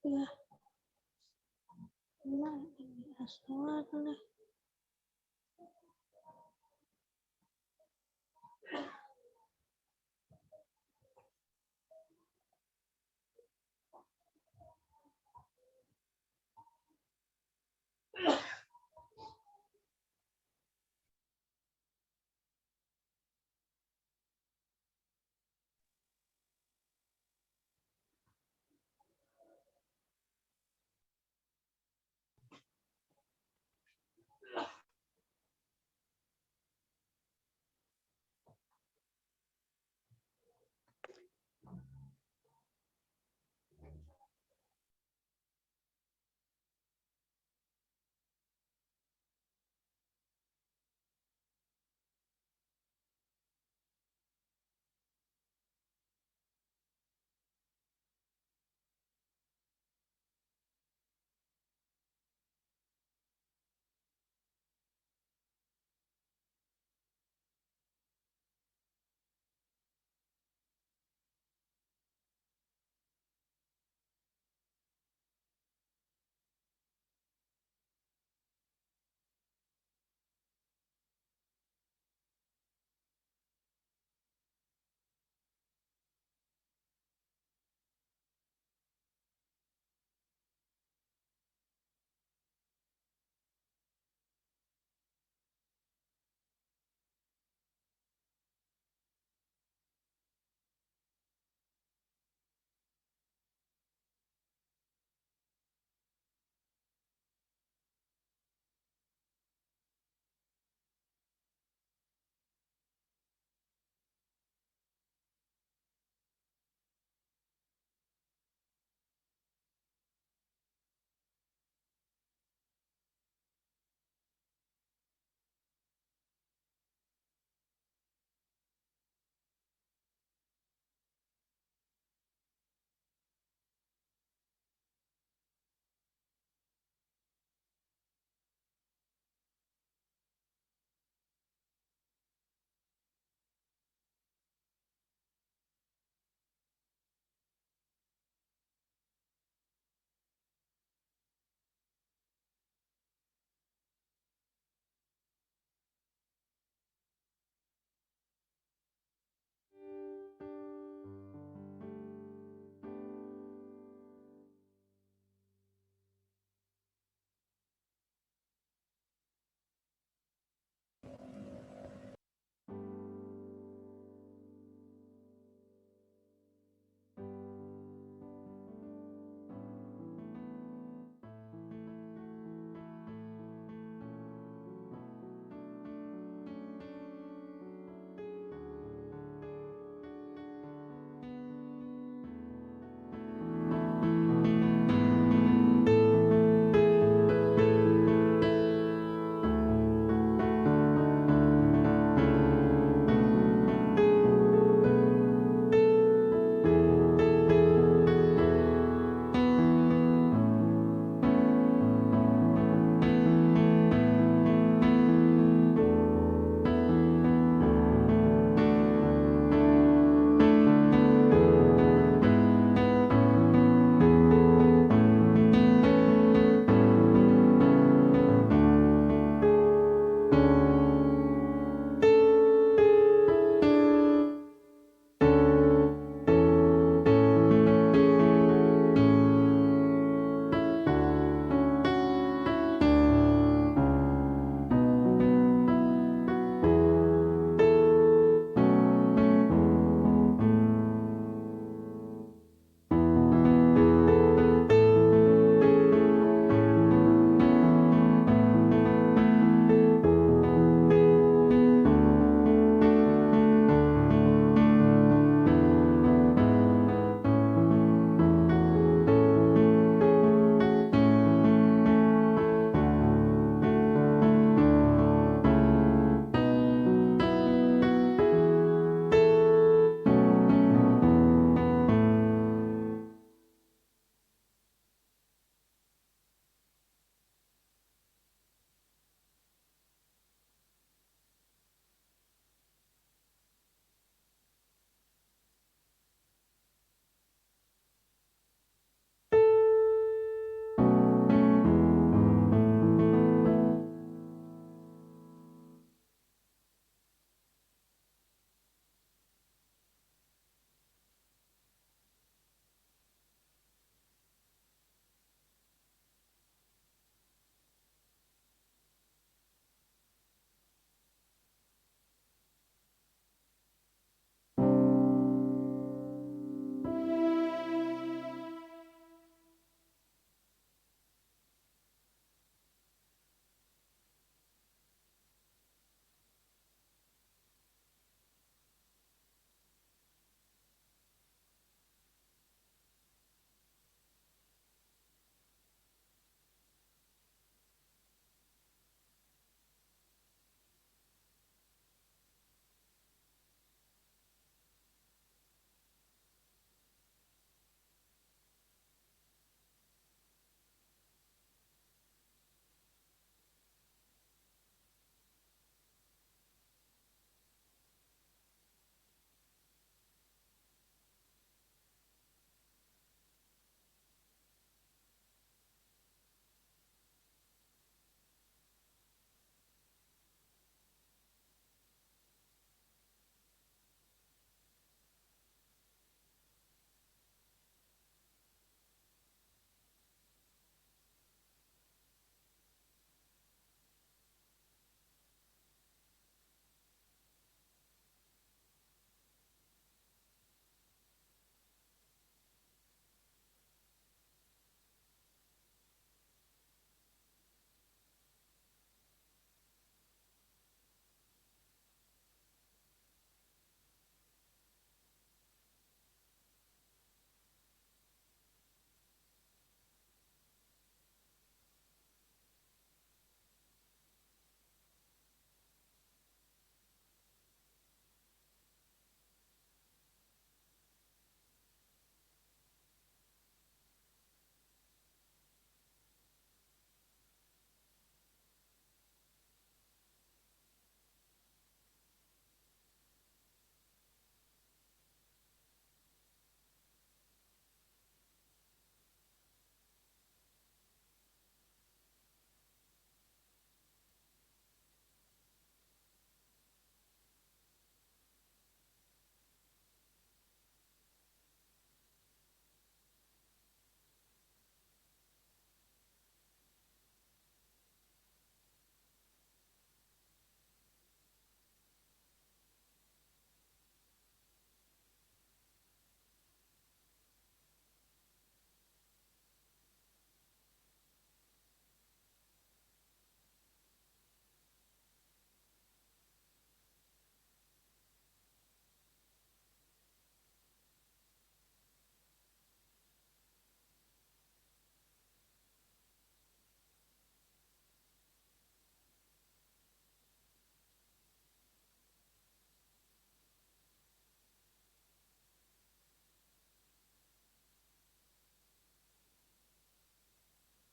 Ya, nah ini asal lah.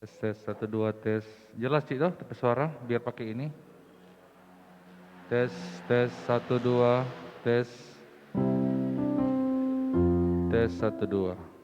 Tes 1 2 tes. Jelas Cik toh suara biar pakai ini. Tes 1 2 tes. Tes 1 2.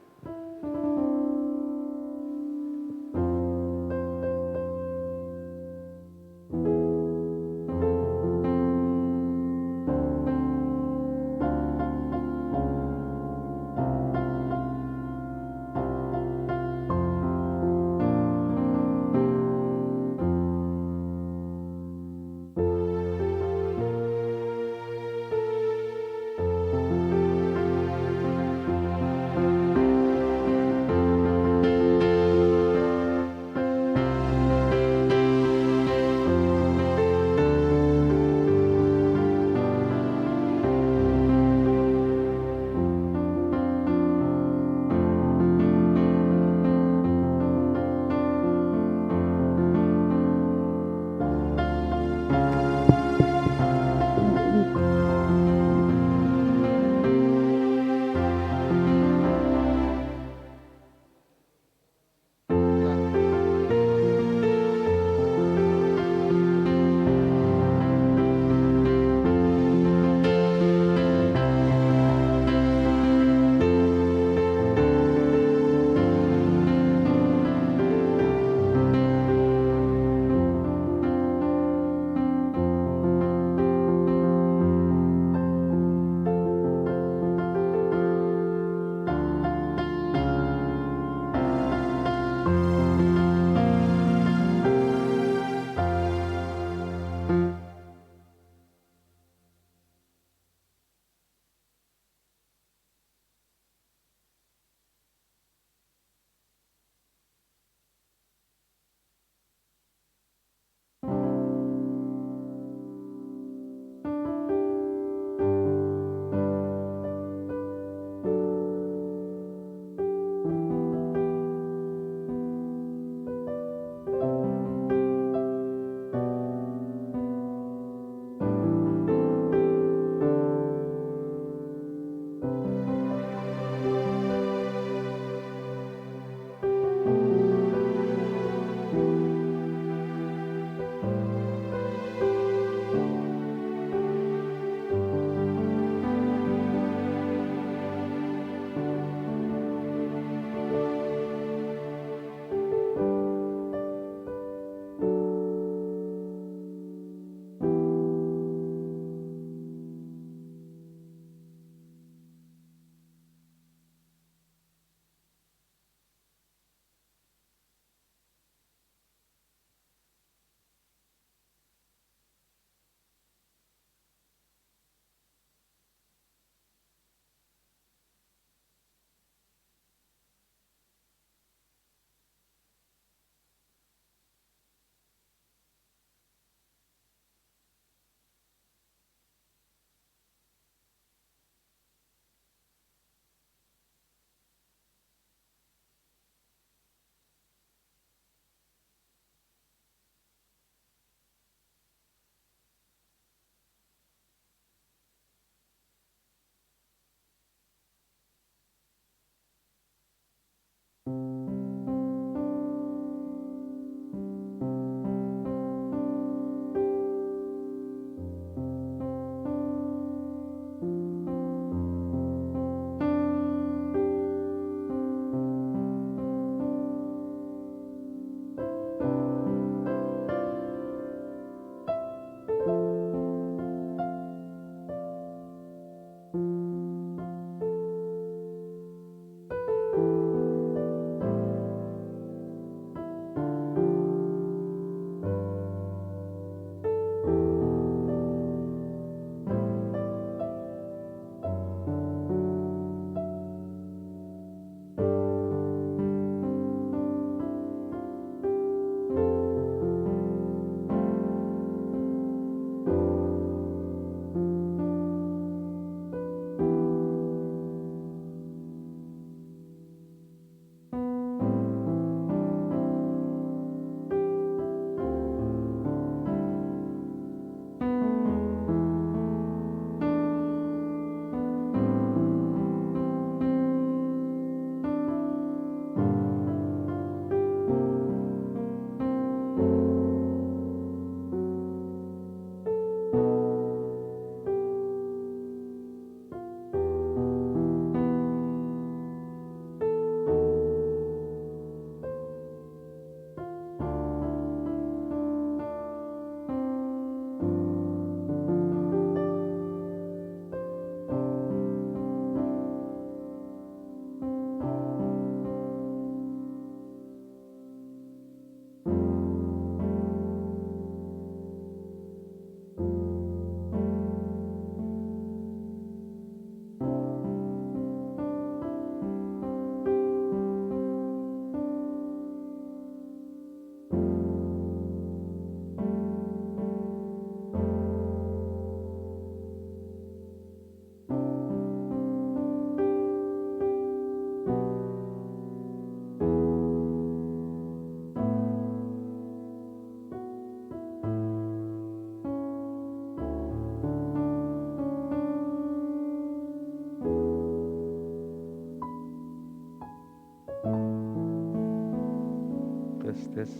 tes.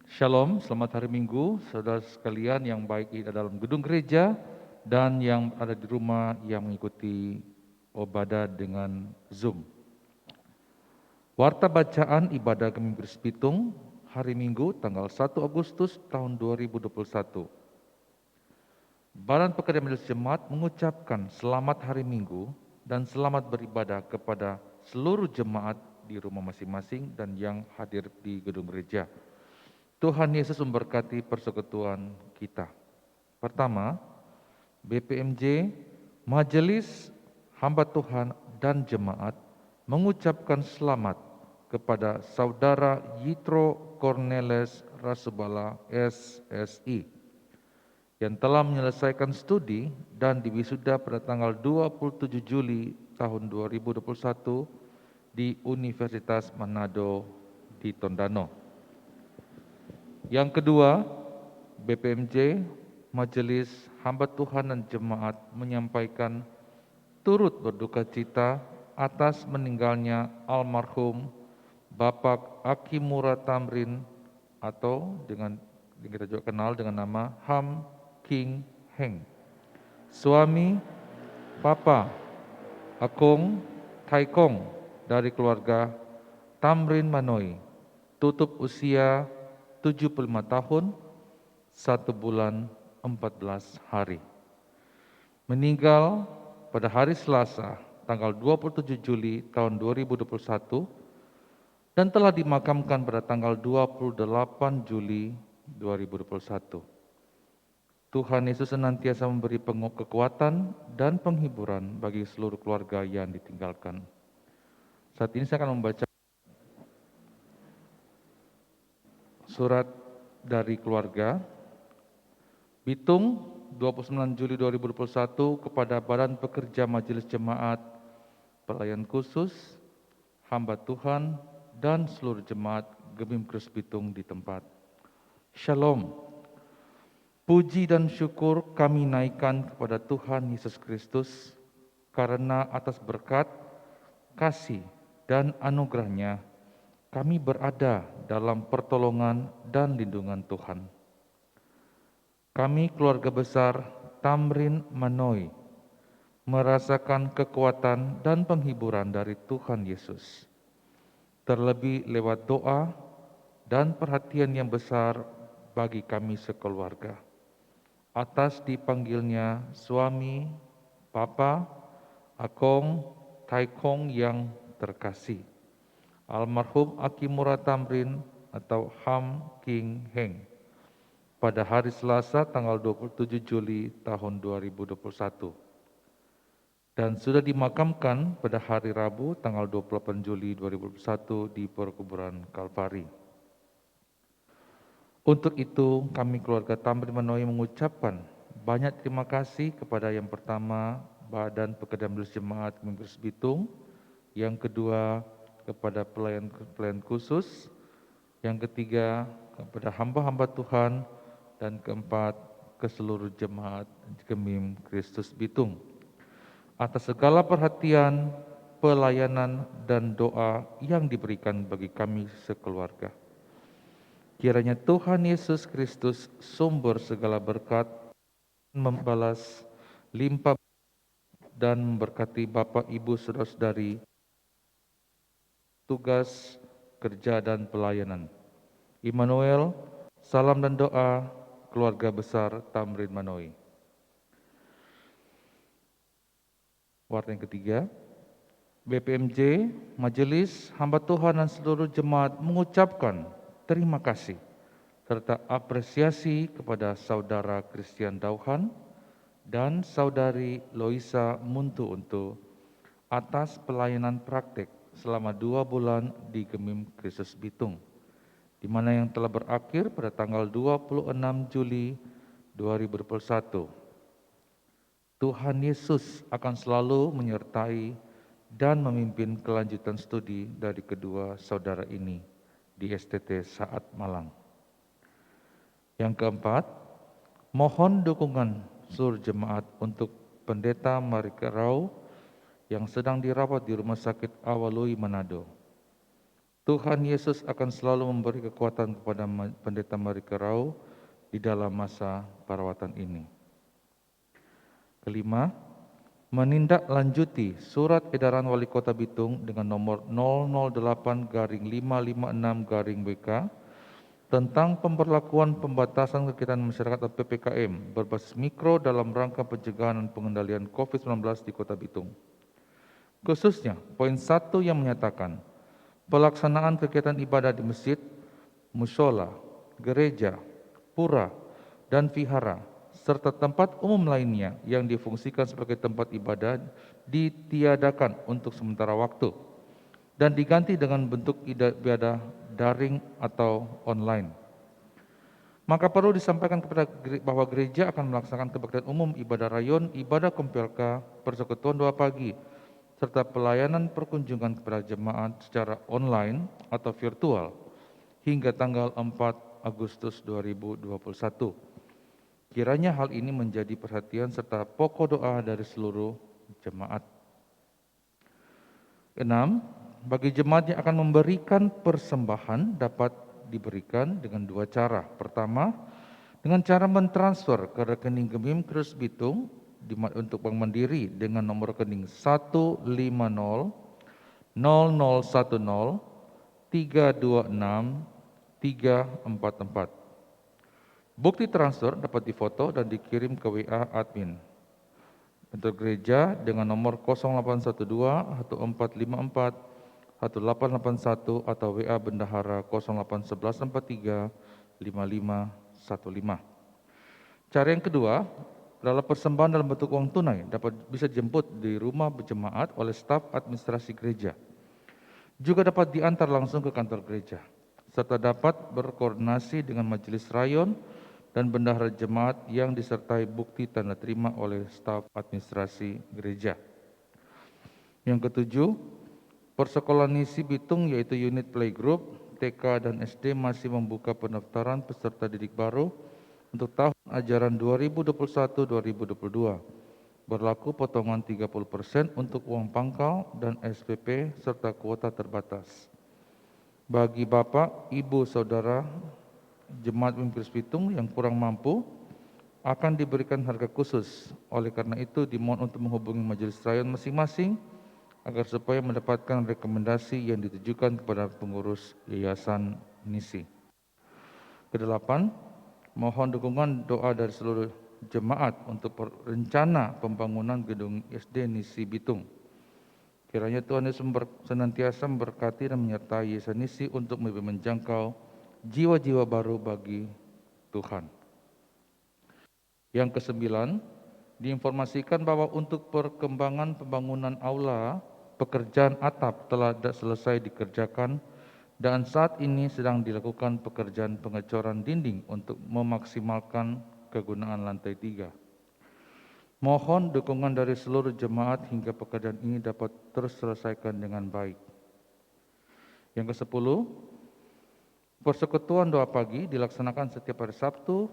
Shalom, selamat hari Minggu, saudara sekalian yang baik di dalam gedung gereja dan yang ada di rumah yang mengikuti ibadah dengan Zoom. Warta bacaan ibadah Gemim Kristus Bitung hari Minggu tanggal 1 Agustus tahun 2021. Badan Pekerja Majelis Jemaat mengucapkan selamat hari Minggu dan selamat beribadah kepada seluruh jemaat di rumah masing-masing dan yang hadir di gedung gereja. Tuhan Yesus memberkati persekutuan kita. Pertama, BPMJ, Majelis Hamba Tuhan dan Jemaat mengucapkan selamat kepada Saudara Yitro Cornelis Rasubala SSI yang telah menyelesaikan studi dan diwisuda pada tanggal 27 Juli tahun 2021 di Universitas Manado di Tondano. Yang kedua, BPMJ, Majelis Hamba Tuhan dan Jemaat menyampaikan turut berduka cita atas meninggalnya almarhum Bapak Akimura Tamrin atau dengan kita juga kenal dengan nama Ham King Heng, suami Papa Akong Taikong dari keluarga Tamrin Manoi, tutup usia 75 tahun, 1 bulan 14 hari. Meninggal pada hari Selasa, tanggal 27 Juli tahun 2021 dan telah dimakamkan pada tanggal 28 Juli 2021. Tuhan Yesus senantiasa memberi kekuatan dan penghiburan bagi seluruh keluarga yang ditinggalkan. Saat ini saya akan membaca surat dari keluarga Bitung 29 Juli 2021 kepada Badan Pekerja Majelis Jemaat, Pelayan Khusus, Hamba Tuhan, dan seluruh jemaat Gemim Kristus Bitung di tempat. Shalom. Puji dan syukur kami naikkan kepada Tuhan Yesus Kristus karena atas berkat, kasih, dan anugerah-Nya kami berada dalam pertolongan dan lindungan Tuhan. Kami keluarga besar Tamrin Manoi merasakan kekuatan dan penghiburan dari Tuhan Yesus, terlebih lewat doa dan perhatian yang besar bagi kami sekeluarga. Atas dipanggilnya suami, Papa, Akong, Taikong yang terkasih, almarhum Akimura Tamrin atau Ham King Heng pada hari Selasa tanggal 27 Juli tahun 2021 dan sudah dimakamkan pada hari Rabu tanggal 28 Juli 2021 di perkuburan Kalvari. Untuk itu kami keluarga Tamrin Manoi mengucapkan banyak terima kasih kepada yang pertama Badan Pekerja Majelis Jemaat Gemim Kristus Bitung, yang kedua kepada pelayan khusus, yang ketiga kepada hamba-hamba Tuhan, dan keempat ke seluruh jemaat Gemim Kristus Bitung atas segala perhatian, pelayanan, dan doa yang diberikan bagi kami sekeluarga. Kiranya Tuhan Yesus Kristus sumber segala berkat membalas limpah dan memberkati Bapak, Ibu, Saudara-saudari, tugas, kerja, dan pelayanan. Immanuel, salam dan doa keluarga besar Tamrin Manoi. Warta yang ketiga, BPMJ, Majelis Hamba Tuhan dan seluruh jemaat mengucapkan terima kasih serta apresiasi kepada Saudara Christian Dauhan dan Saudari Loisa Muntu atas pelayanan praktek selama 2 bulan di Gemim Kristus Bitung, di mana yang telah berakhir pada tanggal 26 Juli 2021. Tuhan Yesus akan selalu menyertai dan memimpin kelanjutan studi dari kedua saudara ini di STT Saat Malang. Yang keempat, mohon dukungan seluruh jemaat untuk Pendeta Marika Rau yang sedang dirawat di Rumah Sakit Awalui Manado. Tuhan Yesus akan selalu memberi kekuatan kepada Pendeta Marika Rau di dalam masa perawatan ini. Kelima, menindaklanjuti surat edaran Wali Kota Bitung dengan nomor 008-556-WK tentang pemberlakuan pembatasan kegiatan masyarakat atau PPKM berbasis mikro dalam rangka pencegahan dan pengendalian COVID-19 di Kota Bitung. Khususnya, poin 1 yang menyatakan pelaksanaan kegiatan ibadah di masjid, mushola, gereja, pura, dan vihara, serta tempat umum lainnya yang difungsikan sebagai tempat ibadah ditiadakan untuk sementara waktu dan diganti dengan bentuk ibadah daring atau online. Maka perlu disampaikan bahwa gereja akan melaksanakan kebaktian umum, ibadah rayon, ibadah kompelka, persekutuan doa pagi, serta pelayanan perkunjungan kepada jemaat secara online atau virtual hingga tanggal 4 Agustus 2021. Kiranya hal ini menjadi perhatian serta pokok doa dari seluruh jemaat. 6. Bagi jemaat yang akan memberikan persembahan dapat diberikan dengan 2 cara. Pertama, dengan cara mentransfer ke rekening Gemim Krus Bitung untuk Bank Mandiri dengan nomor rekening 150 0010 326 344. Bukti transfer dapat difoto dan dikirim ke WA admin. Untuk gereja dengan nomor 0812 1454 1881 atau WA bendahara 081143 5515. Cara yang kedua adalah persembahan dalam bentuk uang tunai dapat bisa dijemput di rumah berjemaat oleh staf administrasi gereja. Juga dapat diantar langsung ke kantor gereja, serta dapat berkoordinasi dengan majelis rayon dan bendahara jemaat yang disertai bukti tanda terima oleh staf administrasi gereja. Yang ketujuh, persekolahan Nisi Bitung yaitu unit playgroup, TK dan SD masih membuka pendaftaran peserta didik baru untuk tahun ajaran 2021-2022. Berlaku potongan 30% untuk uang pangkal dan SPP serta kuota terbatas. Bagi Bapak, Ibu, Saudara Jemaat Krus Bitung yang kurang mampu akan diberikan harga khusus. Oleh karena itu dimohon untuk menghubungi majelis rayon masing-masing agar supaya mendapatkan rekomendasi yang ditujukan kepada pengurus Yayasan Nisi. Kedelapan, mohon dukungan doa dari seluruh jemaat untuk rencana pembangunan gedung SD Nisi Bitung. Kiranya Tuhan Yesus senantiasa memberkati dan menyertai Yayasan Nisi untuk lebih menjangkau jiwa-jiwa baru bagi Tuhan. Yang kesembilan, diinformasikan bahwa untuk perkembangan pembangunan aula, pekerjaan atap telah selesai dikerjakan dan saat ini sedang dilakukan pekerjaan pengecoran dinding untuk memaksimalkan kegunaan lantai 3. Mohon dukungan dari seluruh jemaat hingga pekerjaan ini dapat terus selesaikan dengan baik. Yang ke-10, persekutuan doa pagi dilaksanakan setiap hari Sabtu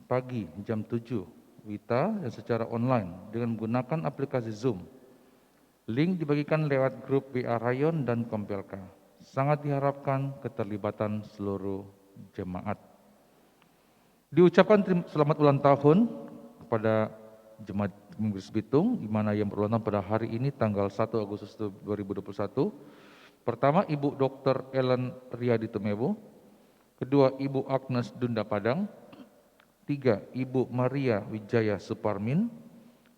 pagi jam 7 WITA dan secara online dengan menggunakan aplikasi Zoom. Link dibagikan lewat grup WA Rayon dan Kompelka. Sangat diharapkan keterlibatan seluruh jemaat. Diucapkan selamat ulang tahun kepada Jemaat Krus Bitung di mana yang berulang tahun pada hari ini tanggal 1 Agustus 2021. Pertama, Ibu Dr. Ellen Riyadi Tumewu. Kedua, Ibu Agnes Dunda Padang. 3, Ibu Maria Wijaya Suparmin.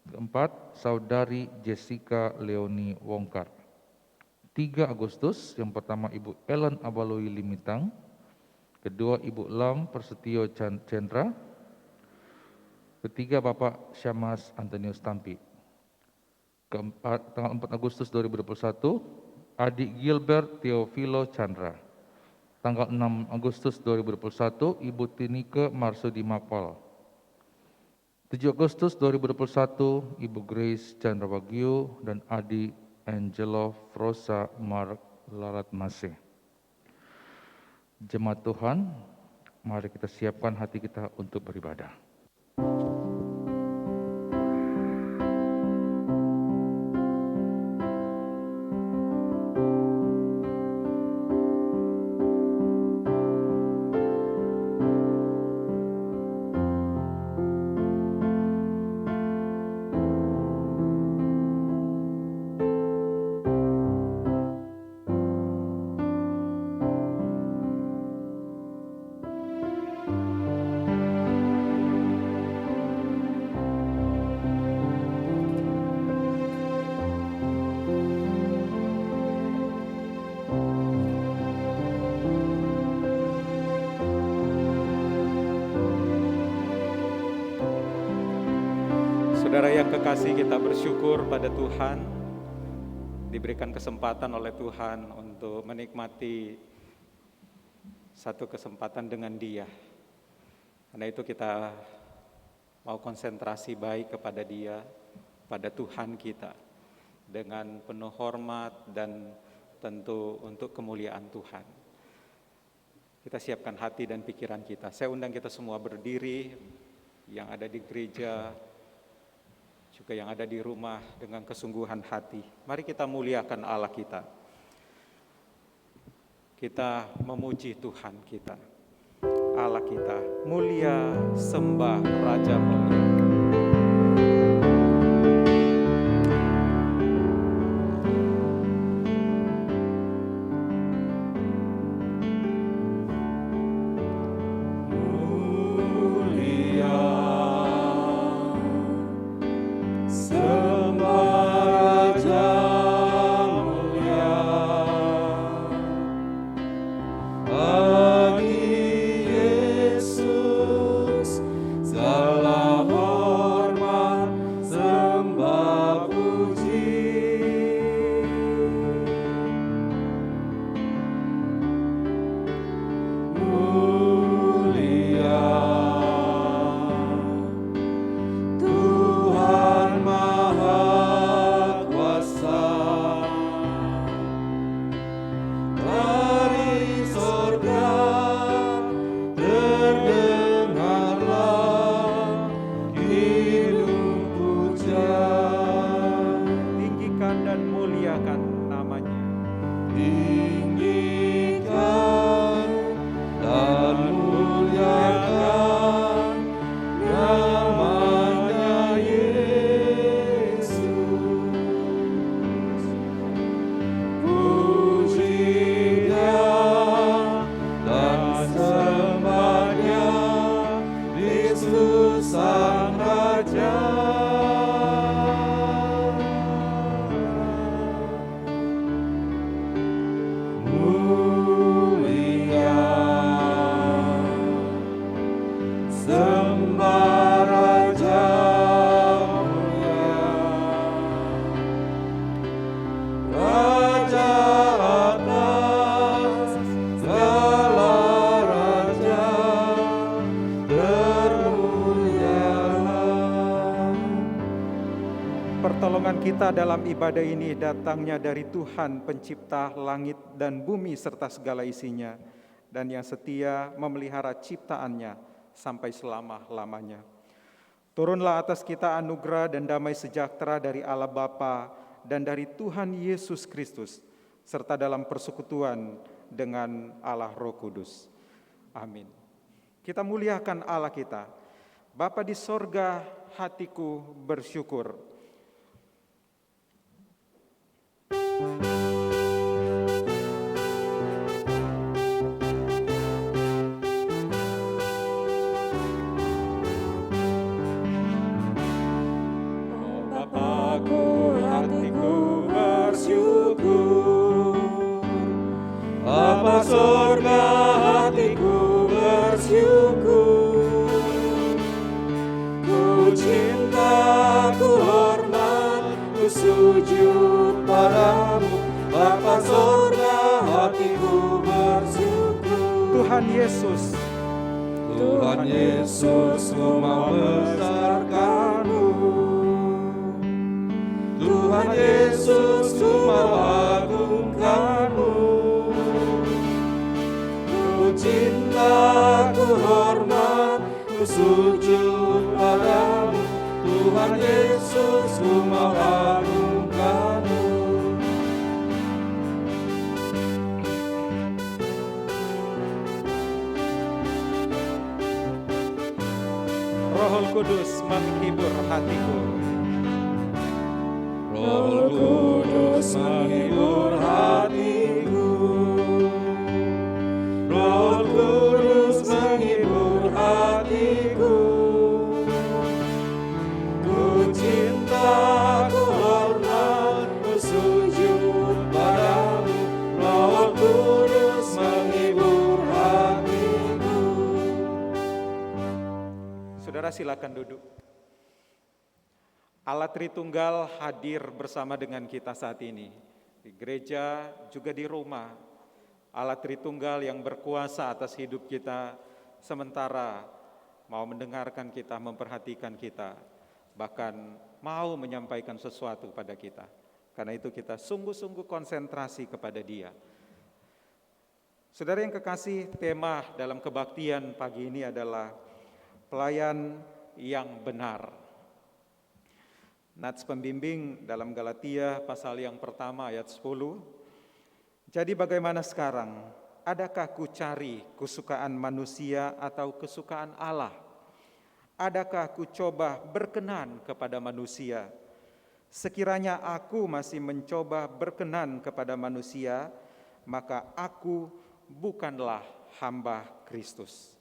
Keempat, Saudari Jessica Leoni Wongkar. 3 Agustus, yang pertama Ibu Ellen Abaloi Limitang. Kedua, Ibu Lam Persetio Chandra. Ketiga, Bapak Syamas Antonius Tampi. Keempat, tanggal 4 Agustus 2021, Adik Gilbert Teofilo Chandra. Tanggal 6 Agustus 2021, Ibu Tinike Marsudi Mapal. 7 Agustus 2021, Ibu Grace Chandra Wagyu dan Adi Angelo Frosa Mark Laratmase. Jemaat Tuhan, mari kita siapkan hati kita untuk beribadah. Saudara yang kekasih, kita bersyukur pada Tuhan diberikan kesempatan oleh Tuhan untuk menikmati satu kesempatan dengan Dia. Karena itu kita mau konsentrasi baik kepada Dia, pada Tuhan kita, dengan penuh hormat dan tentu untuk kemuliaan Tuhan. Kita siapkan hati dan pikiran kita. Saya undang kita semua berdiri, yang ada di gereja, juga yang ada di rumah, dengan kesungguhan hati. Mari kita muliakan Allah kita. Kita memuji Tuhan kita. Allah kita mulia, sembah Raja mulia. Pertolongan kita dalam ibadah ini datangnya dari Tuhan pencipta langit dan bumi serta segala isinya, dan yang setia memelihara ciptaannya sampai selama-lamanya. Turunlah atas kita anugerah dan damai sejahtera dari Allah Bapa dan dari Tuhan Yesus Kristus, serta dalam persekutuan dengan Allah Roh Kudus. Amin. Kita muliakan Allah kita. Bapa di sorga, hatiku bersyukur. Bapakku, hatiku bersyukur. Bapa sorga, hatiku bersyukur. Ku cinta, ku hormat, ku sujud padamu. Bapa sorga, hatiku bersyukur. Tuhan Yesus, Tuhan Yesus, ku mau membesarkanmu. Tuhan Yesus, ku mau agungkanmu. Ku cinta, ku hormat, ku sujud padamu. Tuhan Yesus, ku mau agungkanmu. Roh Kudus menghibur hatiku. Roh Kudus menghibur hatiku. Roh Kudus menghibur hatiku. Ku cinta, ku hormat, ku sujud padamu. Roh Kudus menghibur hatiku. Saudara silakan duduk. Allah Tritunggal hadir bersama dengan kita saat ini. Di gereja, juga di rumah. Allah Tritunggal yang berkuasa atas hidup kita, sementara mau mendengarkan kita, memperhatikan kita, bahkan mau menyampaikan sesuatu pada kita. Karena itu kita sungguh-sungguh konsentrasi kepada Dia. Saudara yang kekasih, tema dalam kebaktian pagi ini adalah pelayan yang benar. Nats pembimbing dalam Galatia pasal yang pertama ayat 10. Jadi bagaimana sekarang? Adakah ku cari kesukaan manusia atau kesukaan Allah? Adakah ku coba berkenan kepada manusia? Sekiranya aku masih mencoba berkenan kepada manusia, maka aku bukanlah hamba Kristus.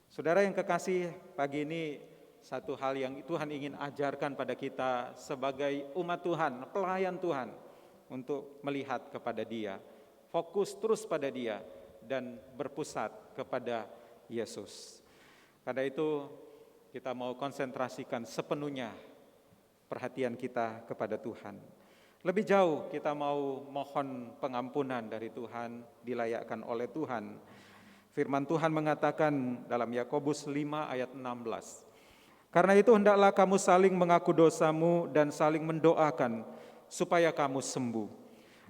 Saudara yang kekasih, pagi ini satu hal yang Tuhan ingin ajarkan pada kita sebagai umat Tuhan, pelayan Tuhan, untuk melihat kepada Dia, fokus terus pada Dia, dan berpusat kepada Yesus. Karena itu kita mau konsentrasikan sepenuhnya perhatian kita kepada Tuhan. Lebih jauh kita mau mohon pengampunan dari Tuhan, dilayakkan oleh Tuhan. Firman Tuhan mengatakan dalam Yakobus 5 ayat 16. Karena itu hendaklah kamu saling mengaku dosamu dan saling mendoakan supaya kamu sembuh.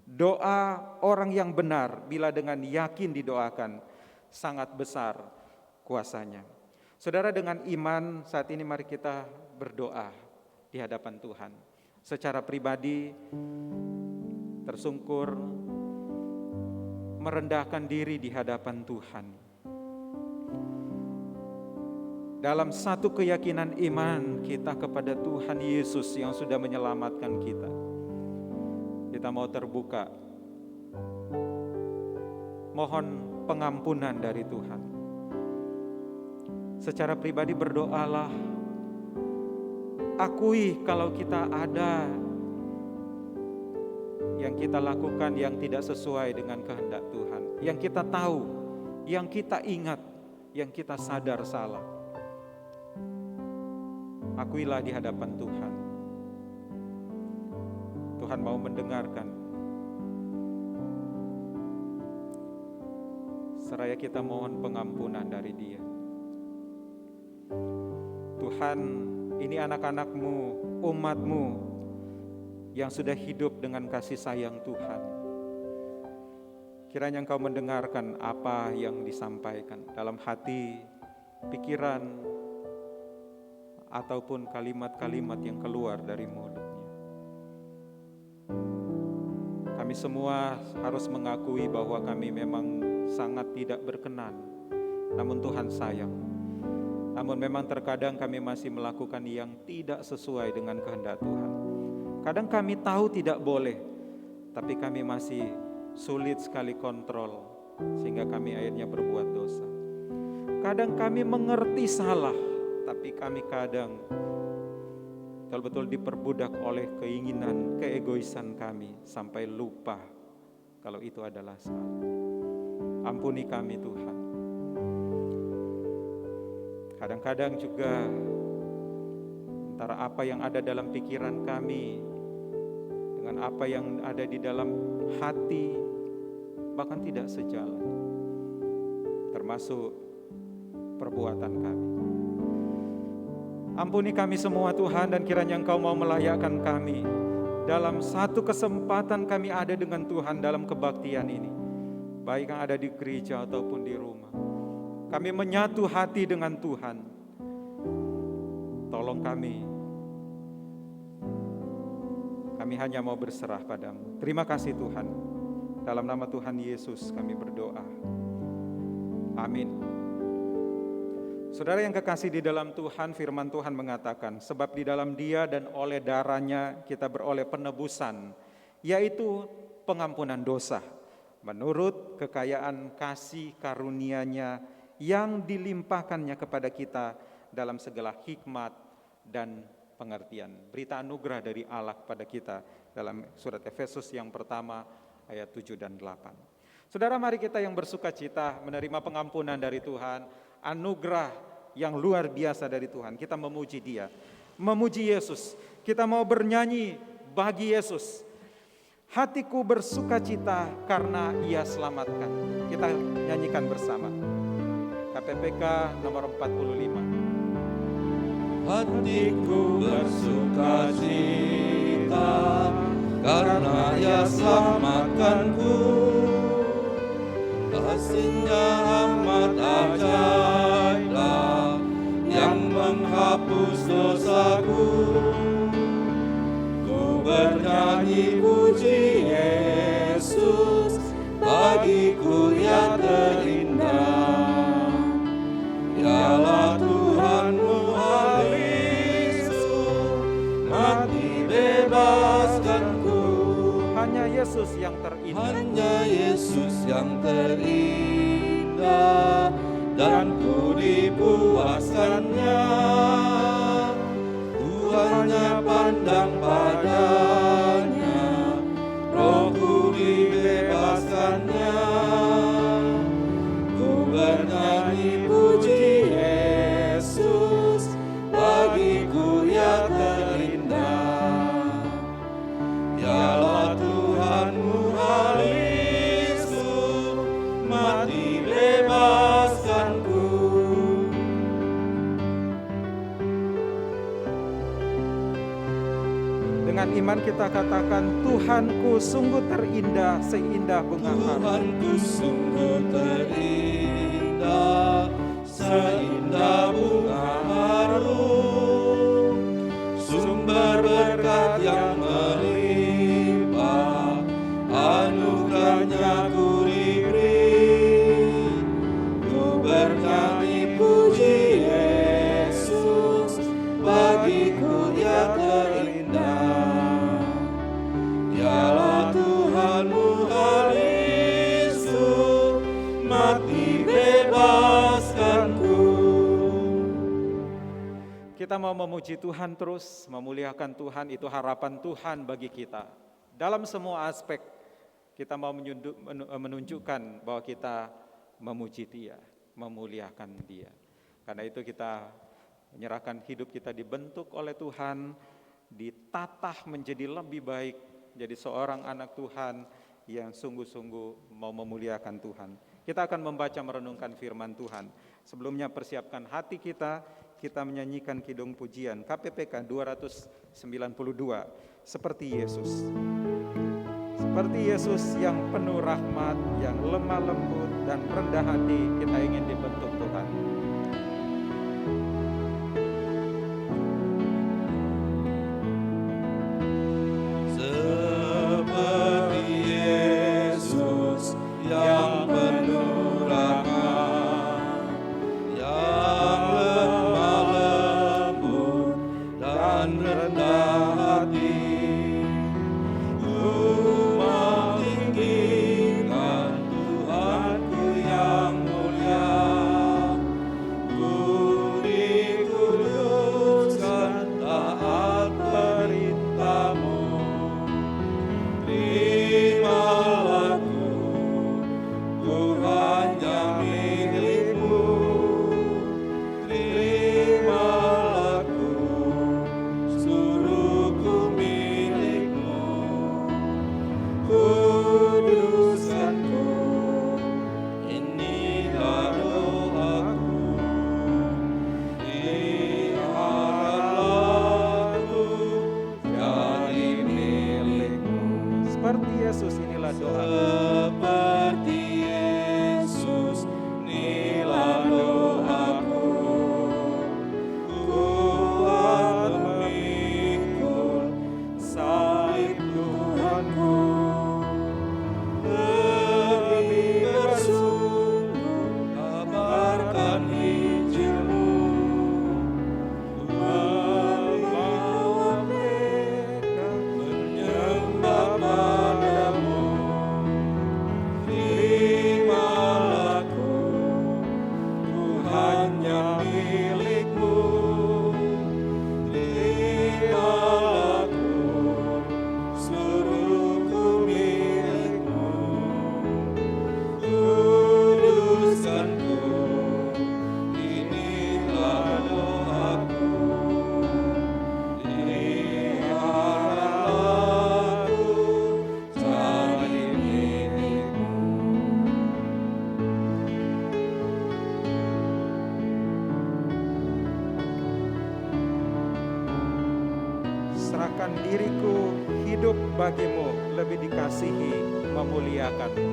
Doa orang yang benar bila dengan yakin didoakan sangat besar kuasanya. Saudara, dengan iman saat ini mari kita berdoa di hadapan Tuhan. Secara pribadi, tersungkur, merendahkan diri di hadapan Tuhan. Dalam satu keyakinan iman kita kepada Tuhan Yesus yang sudah menyelamatkan kita. Kita mau terbuka, mohon pengampunan dari Tuhan. Secara pribadi berdoalah, akui kalau kita ada yang kita lakukan yang tidak sesuai dengan kehendak Tuhan, yang kita tahu, yang kita ingat, yang kita sadar salah. Akuilah di hadapan Tuhan. Tuhan mau mendengarkan. Seraya kita mohon pengampunan dari Dia. Tuhan, ini anak-anak-Mu, umat-Mu yang sudah hidup dengan kasih sayang Tuhan. Kiranya Engkau mendengarkan apa yang disampaikan dalam hati, pikiran, ataupun kalimat-kalimat yang keluar dari mulutnya. Kami semua harus mengakui bahwa kami memang sangat tidak berkenan, namun Tuhan sayang. Namun memang terkadang kami masih melakukan yang tidak sesuai dengan kehendak Tuhan. Kadang kami tahu tidak boleh, tapi kami masih sulit sekali kontrol, sehingga kami akhirnya berbuat dosa. Kadang kami mengerti salah, tapi kami kadang betul-betul diperbudak oleh keinginan, keegoisan kami, sampai lupa kalau itu adalah salah. Ampuni kami Tuhan. Kadang-kadang juga antara apa yang ada dalam pikiran kami dengan apa yang ada di dalam hati bahkan tidak sejalan, termasuk perbuatan kami. Ampuni kami semua Tuhan, dan kiranya Engkau mau melayakkan kami dalam satu kesempatan kami ada dengan Tuhan dalam kebaktian ini, baik yang ada di gereja ataupun di rumah. Kami menyatu hati dengan Tuhan. Tolong kami. Kami hanya mau berserah padamu. Terima kasih Tuhan. Dalam nama Tuhan Yesus kami berdoa. Amin. Saudara yang kekasih di dalam Tuhan, firman Tuhan mengatakan, sebab di dalam Dia dan oleh darahnya kita beroleh penebusan, yaitu pengampunan dosa, menurut kekayaan kasih karunia-Nya yang dilimpahkannya kepada kita dalam segala hikmat dan pengertian. Berita anugerah dari Allah kepada kita dalam surat Efesus yang pertama ayat 7 dan 8. Saudara, mari kita yang bersuka cita menerima pengampunan dari Tuhan, anugerah yang luar biasa dari Tuhan. Kita memuji Dia, memuji Yesus Kita mau bernyanyi bagi Yesus. Hatiku bersukacita karena Ia selamatkan. Kita nyanyikan bersama. KPPK nomor 45. Hatiku bersukacita karena Ia selamatkanku. Kasih-Nya amat ajaiblah yang menghapus dosaku. Ku bernyanyi puji Yesus, bagiku Ia terindah. Ialah Tuhanmu halisu, mati bebaskanku. Hanya Yesus yang terindah. Hanya Yesus yang terindah, dan ku dipuaskannya. Ku hanya pandang padanya, rohku dibebaskannya. Ku bernyanyi puji Yesus, bagiku Ia terindah. Ialah Tuhanmu halisu, mati bebaskanku. Dengan iman kita katakan, Tuhanku sungguh terindah seindah bunga harum. Tuhanku sungguh terindah, seindah bunga harum. Sumber berkat yang melimpah, anugerahnya ku diberi. Ku bernyanyi puji Yesus, bagiku Ia terindah. Ialah Tuhanmu halisu, mati bebaskanku. Kita mau memuji Tuhan terus, memuliakan Tuhan, itu harapan Tuhan bagi kita. Dalam semua aspek, kita mau menunjukkan bahwa kita memuji Dia, memuliakan Dia. Karena itu kita menyerahkan hidup kita dibentuk oleh Tuhan, ditatah menjadi lebih baik, jadi seorang anak Tuhan yang sungguh-sungguh mau memuliakan Tuhan. Kita akan membaca merenungkan firman Tuhan. Sebelumnya persiapkan hati kita menyanyikan kidung pujian KPPK 292. Seperti Yesus. Seperti Yesus yang penuh rahmat, yang lemah lembut dan rendah hati, kita ingin dibentuk Tuhan. Seperti Yesus yang penuh rahmat, yang lemah lembut dan rendah hati, ku mau tinggikan Tuhanku yang mulia. menyerahkan diriku hidup bagimu, lebih dikasihi, memuliakanmu.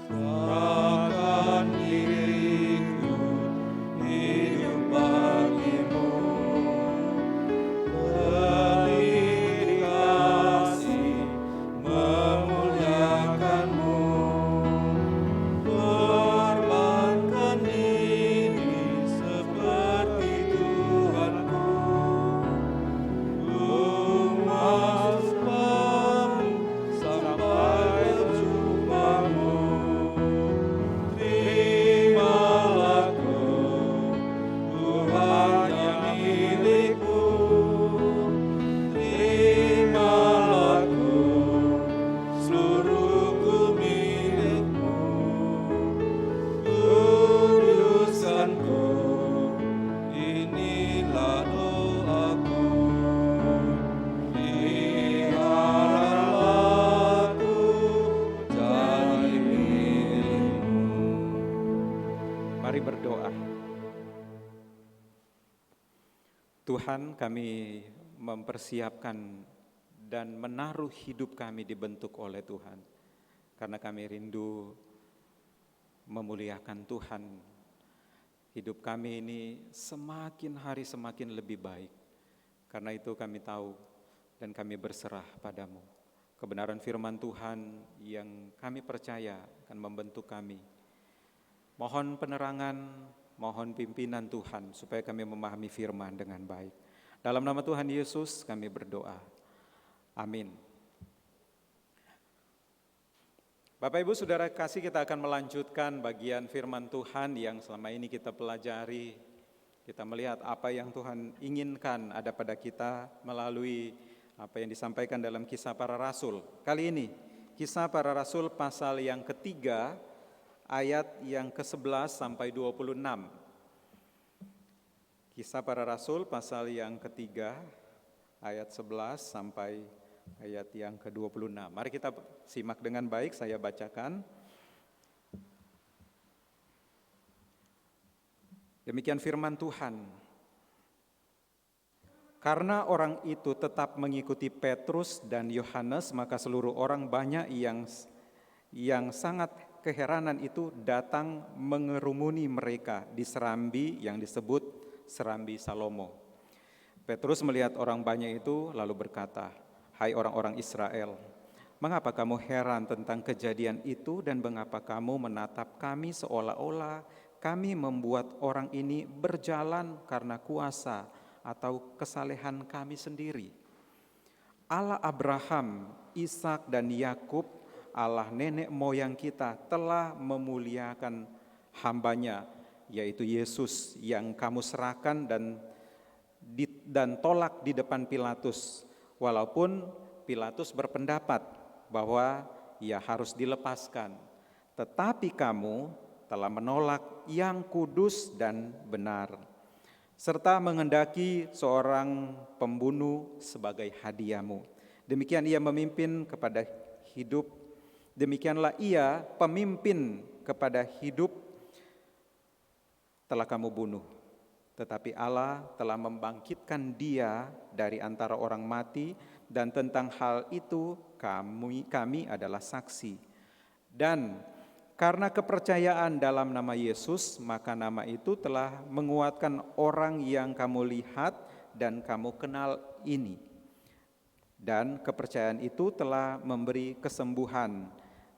Serahkan diriku hidup bagimu, lebih dikasihi, memuliakanmu. Korbankan diri seperti Tuhanku, umatmu sampai berjumamu. Terimalah ku, Tuhan yang milikku. Terimalah ku, seluruhku milikmu. Kuduskanku, inilah doaku. Peliharalah aku jadi milikmu. Mari berdoa. Tuhan, kami mempersiapkan dan menaruh hidup kami dibentuk oleh Tuhan. Karena kami rindu memuliakan Tuhan. Hidup kami ini semakin hari semakin lebih baik. Karena itu kami tahu dan kami berserah padamu. Kebenaran firman Tuhan yang kami percaya akan membentuk kami. Mohon penerangan, mohon pimpinan Tuhan supaya kami memahami firman dengan baik. Dalam nama Tuhan Yesus kami berdoa. Amin. Bapak Ibu Saudara kasih, kita akan melanjutkan bagian firman Tuhan yang selama ini kita pelajari. Kita melihat apa yang Tuhan inginkan ada pada kita melalui apa yang disampaikan dalam Kisah Para Rasul. Kali ini Kisah Para Rasul pasal yang ketiga, ayat yang ke-11 sampai 26. Kisah Para Rasul pasal yang ketiga, ayat 11 sampai ayat yang ke-26. Mari kita simak dengan baik, saya bacakan. Demikian firman Tuhan. Karena orang itu tetap mengikuti Petrus dan Yohanes, maka seluruh orang banyak yang sangat keheranan itu datang mengerumuni mereka di serambi yang disebut serambi Salomo. Petrus melihat orang banyak itu lalu berkata, "Hai orang-orang Israel, mengapa kamu heran tentang kejadian itu dan mengapa kamu menatap kami seolah-olah kami membuat orang ini berjalan karena kuasa atau kesalehan kami sendiri? Allah Abraham, Ishak dan Yakub, Allah nenek moyang kita telah memuliakan hambanya, yaitu Yesus yang kamu serahkan dan tolak di depan Pilatus, walaupun Pilatus berpendapat bahwa ia harus dilepaskan. Tetapi kamu telah menolak yang kudus dan benar, serta menghendaki seorang pembunuh sebagai hadiahmu. Demikian ia memimpin kepada hidup, demikianlah ia pemimpin kepada hidup telah kamu bunuh. Tetapi Allah telah membangkitkan dia dari antara orang mati, dan tentang hal itu kami adalah saksi. Dan karena kepercayaan dalam nama Yesus, maka nama itu telah menguatkan orang yang kamu lihat dan kamu kenal ini. Dan kepercayaan itu telah memberi kesembuhan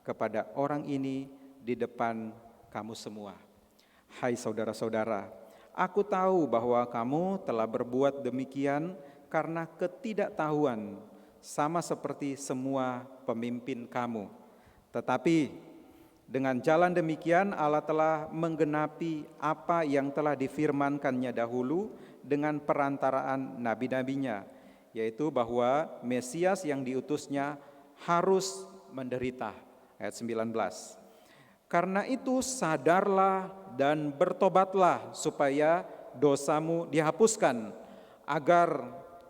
kepada orang ini di depan kamu semua. Hai saudara-saudara, aku tahu bahwa kamu telah berbuat demikian karena ketidaktahuan, sama seperti semua pemimpin kamu. Tetapi dengan jalan demikian Allah telah menggenapi apa yang telah difirmankannya dahulu dengan perantaraan nabi-nabinya, yaitu bahwa Mesias yang diutusnya harus menderita. Ayat 19. Karena itu sadarlah dan bertobatlah supaya dosamu dihapuskan, agar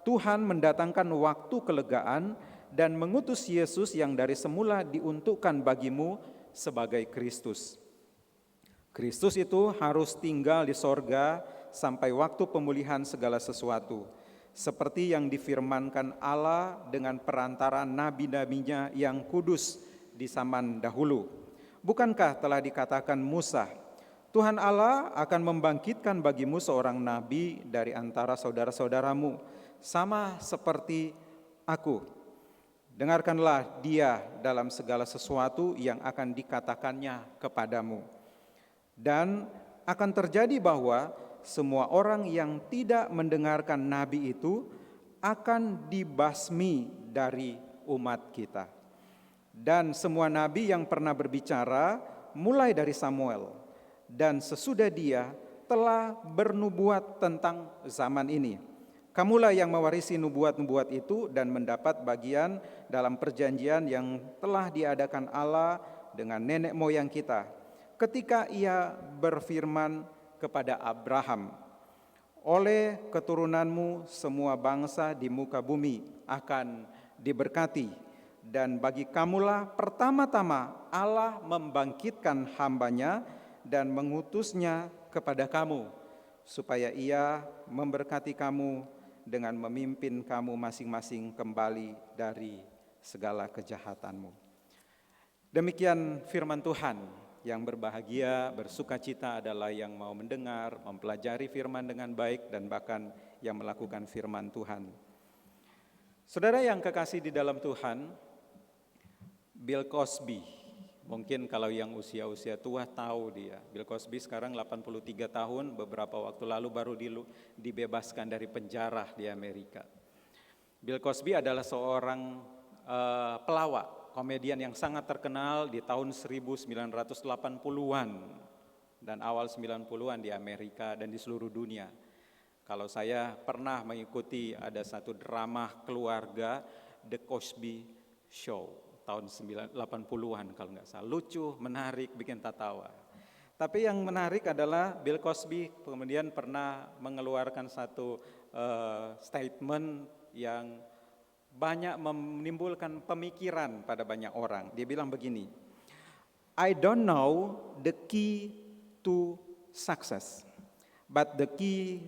Tuhan mendatangkan waktu kelegaan dan mengutus Yesus yang dari semula diuntukkan bagimu sebagai Kristus. Kristus itu harus tinggal di sorga sampai waktu pemulihan segala sesuatu. seperti yang difirmankan Allah dengan perantara nabi-nabinya yang kudus di zaman dahulu. Bukankah telah dikatakan Musa, Tuhan Allah akan membangkitkan bagimu seorang nabi dari antara saudara-saudaramu, sama seperti aku. Dengarkanlah dia dalam segala sesuatu yang akan dikatakannya kepadamu. Dan akan terjadi bahwa semua orang yang tidak mendengarkan nabi itu akan dibasmi dari umat kita. Dan semua nabi yang pernah berbicara mulai dari Samuel dan sesudah dia telah bernubuat tentang zaman ini. Kamulah yang mewarisi nubuat-nubuat itu dan mendapat bagian dalam perjanjian yang telah diadakan Allah dengan nenek moyang kita ketika ia berfirman kepada Abraham, oleh keturunanmu semua bangsa di muka bumi akan diberkati, dan bagi kamulah pertama-tama Allah membangkitkan hambanya dan mengutusnya kepada kamu, supaya ia memberkati kamu dengan memimpin kamu masing-masing kembali dari segala kejahatanmu. Demikian firman Tuhan. Yang berbahagia, bersukacita adalah yang mau mendengar, mempelajari firman dengan baik, dan bahkan yang melakukan firman Tuhan. Saudara yang kekasih di dalam Tuhan, Bill Cosby, mungkin kalau yang usia-usia tua tahu dia. Bill Cosby sekarang 83 tahun, beberapa waktu lalu baru dibebaskan dari penjara di Amerika. Bill Cosby adalah seorang pelawak, komedian yang sangat terkenal di tahun 1980-an dan awal 90-an di Amerika dan di seluruh dunia. Kalau saya pernah mengikuti ada satu drama keluarga, The Cosby Show, tahun 80-an kalau nggak salah. Lucu, menarik, bikin tertawa. Tapi yang menarik adalah Bill Cosby kemudian pernah mengeluarkan satu statement yang banyak menimbulkan pemikiran pada banyak orang. Dia bilang begini, I don't know the key to success, but the key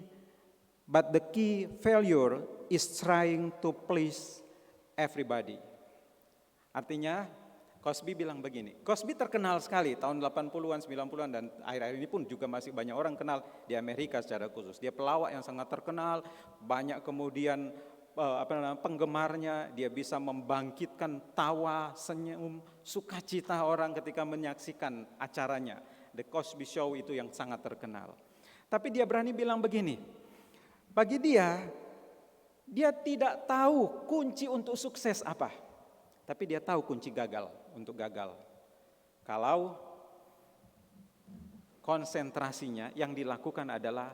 failure is trying to please everybody. Artinya Cosby bilang begini, Cosby terkenal sekali tahun 80-an, 90-an dan akhir-akhir ini pun juga masih banyak orang kenal di Amerika secara khusus. Dia pelawak yang sangat terkenal, banyak kemudian penggemarnya, dia bisa membangkitkan tawa, senyum, sukacita orang ketika menyaksikan acaranya. The Cosby Show itu yang sangat terkenal. Tapi dia berani bilang begini, bagi dia tidak tahu kunci untuk sukses apa. Tapi dia tahu kunci untuk gagal. Kalau konsentrasinya yang dilakukan adalah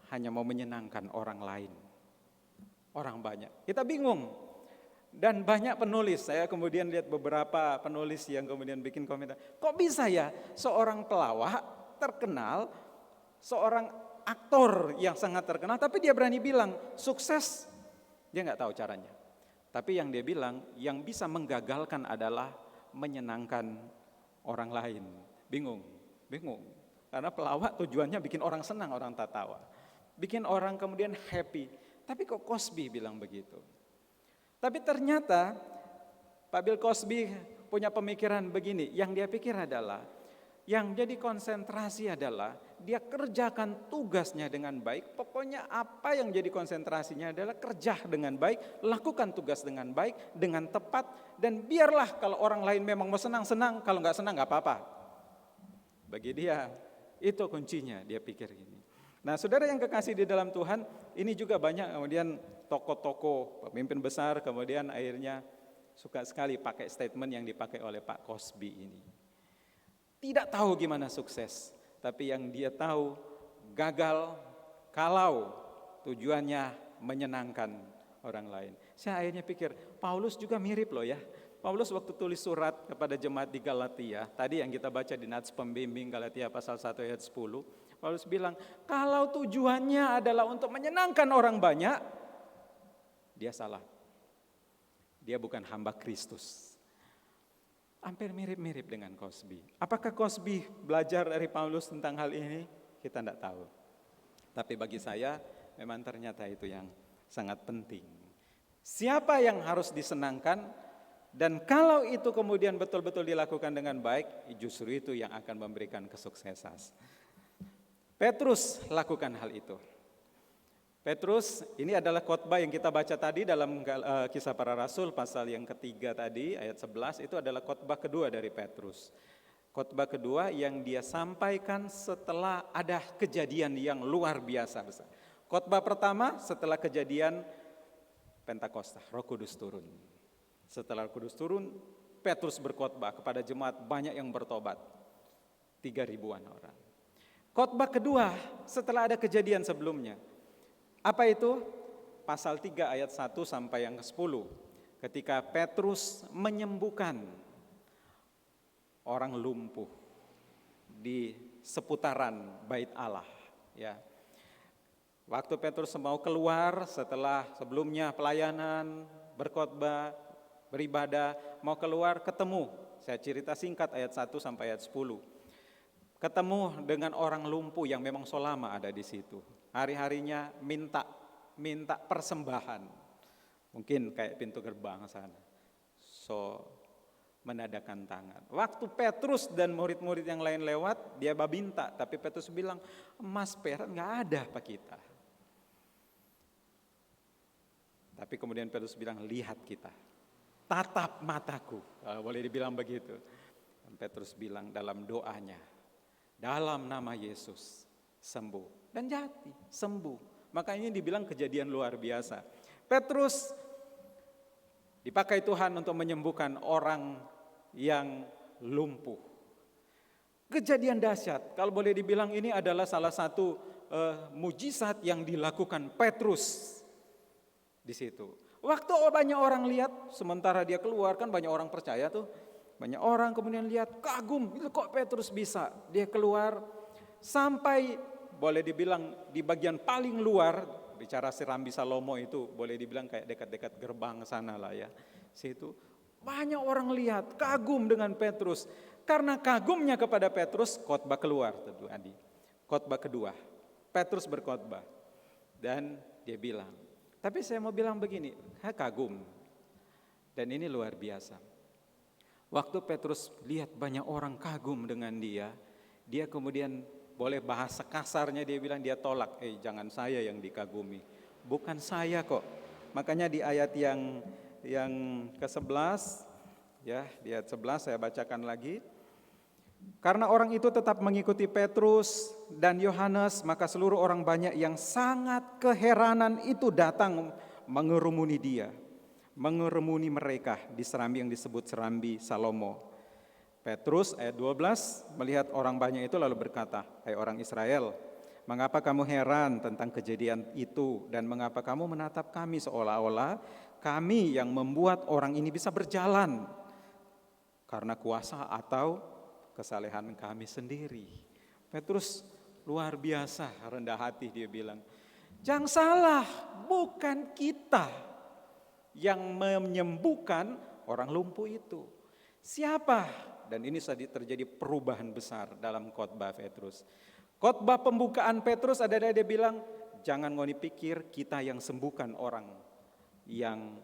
hanya mau menyenangkan orang lain. Orang banyak, kita bingung. Dan banyak penulis, saya kemudian lihat beberapa penulis yang kemudian bikin komentar, kok bisa ya seorang pelawak terkenal, seorang aktor yang sangat terkenal, tapi dia berani bilang sukses, dia nggak tahu caranya. Tapi yang dia bilang, yang bisa menggagalkan adalah menyenangkan orang lain. Bingung. Karena pelawak tujuannya bikin orang senang, orang tertawa. Bikin orang kemudian happy. Tapi kok Cosby bilang begitu? Tapi ternyata Pak Bill Cosby punya pemikiran begini. Yang dia pikir adalah, yang jadi konsentrasi adalah dia kerjakan tugasnya dengan baik. Pokoknya apa yang jadi konsentrasinya adalah kerja dengan baik, lakukan tugas dengan baik, dengan tepat. Dan biarlah kalau orang lain memang mau senang-senang, kalau nggak senang nggak apa-apa. Bagi dia itu kuncinya, dia pikir gini. Nah, saudara yang kekasih di dalam Tuhan, ini juga banyak kemudian tokoh-tokoh, pemimpin besar, kemudian akhirnya suka sekali pakai statement yang dipakai oleh Pak Cosby ini. Tidak tahu gimana sukses, tapi yang dia tahu gagal kalau tujuannya menyenangkan orang lain. Saya akhirnya pikir, Paulus juga mirip loh ya. Paulus waktu tulis surat kepada jemaat di Galatia, tadi yang kita baca di Nats Pembimbing Galatia pasal 1 ayat 10, Paulus bilang, kalau tujuannya adalah untuk menyenangkan orang banyak, dia salah. Dia bukan hamba Kristus. Hampir mirip-mirip dengan Cosby. Apakah Cosby belajar dari Paulus tentang hal ini? Kita tidak tahu. Tapi bagi saya, memang ternyata itu yang sangat penting. Siapa yang harus disenangkan, dan kalau itu kemudian betul-betul dilakukan dengan baik, justru itu yang akan memberikan kesuksesan. Petrus lakukan hal itu. Petrus, ini adalah khotbah yang kita baca tadi dalam Kisah Para Rasul pasal yang ketiga tadi, ayat 11, itu adalah khotbah kedua dari Petrus. Khotbah kedua yang dia sampaikan setelah ada kejadian yang luar biasa besar. Khotbah pertama setelah kejadian Pentakosta, Roh Kudus turun. Setelah Roh Kudus turun, Petrus berkhotbah kepada jemaat, banyak yang bertobat, 3.000-an orang. Khotbah kedua setelah ada kejadian sebelumnya. Apa itu? Pasal 3 ayat 1 sampai yang ke-10. Ketika Petrus menyembuhkan orang lumpuh di seputaran Bait Allah, ya. Waktu Petrus mau keluar setelah sebelumnya pelayanan, berkhotbah, beribadah, mau keluar ketemu. Saya cerita singkat ayat 1 sampai ayat 10. Ketemu dengan orang lumpuh yang memang selama ada di situ. Hari-harinya minta persembahan. Mungkin kayak pintu gerbang sana. Menadakan tangan. Waktu Petrus dan murid-murid yang lain lewat, dia minta, tapi Petrus bilang, emas perak nggak ada pak kita. Tapi kemudian Petrus bilang, lihat kita, tatap mataku, boleh dibilang begitu. Dan Petrus bilang dalam doanya, dalam nama Yesus sembuh. Dan jadi sembuh. Makanya dibilang kejadian luar biasa. Petrus dipakai Tuhan untuk menyembuhkan orang yang lumpuh. Kejadian dahsyat. Kalau boleh dibilang ini adalah salah satu mujizat yang dilakukan Petrus di situ. Waktu banyak orang lihat, sementara dia keluar kan banyak orang percaya tuh. Banyak orang kemudian lihat, kagum, itu kok Petrus bisa. Dia keluar sampai boleh dibilang di bagian paling luar, bicara Serambi Salomo itu boleh dibilang kayak dekat-dekat gerbang sana lah ya. Situ banyak orang lihat, kagum dengan Petrus. Karena kagumnya kepada Petrus, khotbah keluar tentu Adi. Khotbah kedua, Petrus berkhotbah. Dan dia bilang, tapi saya mau bilang begini, kagum. Dan ini luar biasa. Waktu Petrus lihat banyak orang kagum dengan dia kemudian boleh bahasa kasarnya dia bilang, dia tolak, jangan saya yang dikagumi, bukan saya kok. Makanya di ayat yang ke-11, ya di ayat 11 saya bacakan lagi. Karena orang itu tetap mengikuti Petrus dan Yohanes, maka seluruh orang banyak yang sangat keheranan itu datang mengerumuni dia, mengerumuni mereka di serambi yang disebut Serambi Salomo. Petrus ayat 12 melihat orang banyak itu lalu berkata, hai orang Israel, mengapa kamu heran tentang kejadian itu dan mengapa kamu menatap kami seolah-olah kami yang membuat orang ini bisa berjalan karena kuasa atau kesalehan kami sendiri. Petrus luar biasa rendah hati, dia bilang, jangan salah, bukan kita yang menyembuhkan orang lumpuh itu. Siapa? Dan ini terjadi perubahan besar dalam khotbah Petrus. Khotbah pembukaan Petrus adalah dia bilang, jangan ngoni pikir kita yang sembuhkan orang yang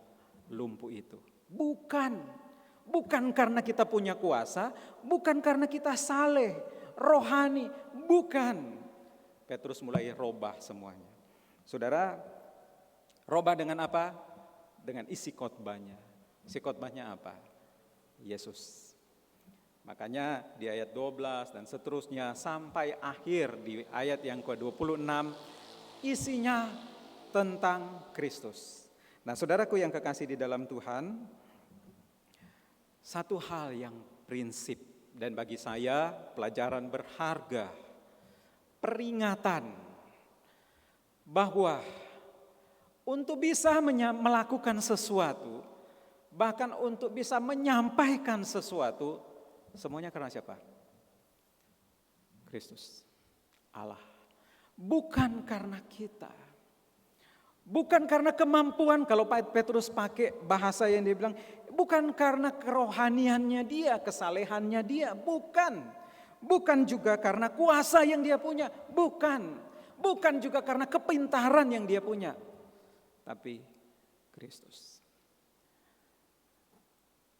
lumpuh itu. Bukan karena kita punya kuasa, bukan karena kita saleh, rohani, bukan. Petrus mulai robah semuanya. Saudara, robah dengan apa? Dengan isi khotbahnya. Isi khotbahnya apa? Yesus. Makanya di ayat 12 dan seterusnya sampai akhir di ayat yang ke-26 isinya tentang Kristus. Nah, saudaraku yang kekasih di dalam Tuhan, satu hal yang prinsip dan bagi saya pelajaran berharga, peringatan bahwa untuk bisa melakukan sesuatu, bahkan untuk bisa menyampaikan sesuatu, semuanya karena siapa? Kristus, Allah. Bukan karena kita. Bukan karena kemampuan, kalau Petrus pakai bahasa yang dia bilang, bukan karena kerohaniannya dia, kesalehannya dia, bukan. Bukan juga karena kuasa yang dia punya, bukan. Bukan juga karena kepintaran yang dia punya. tapi Kristus.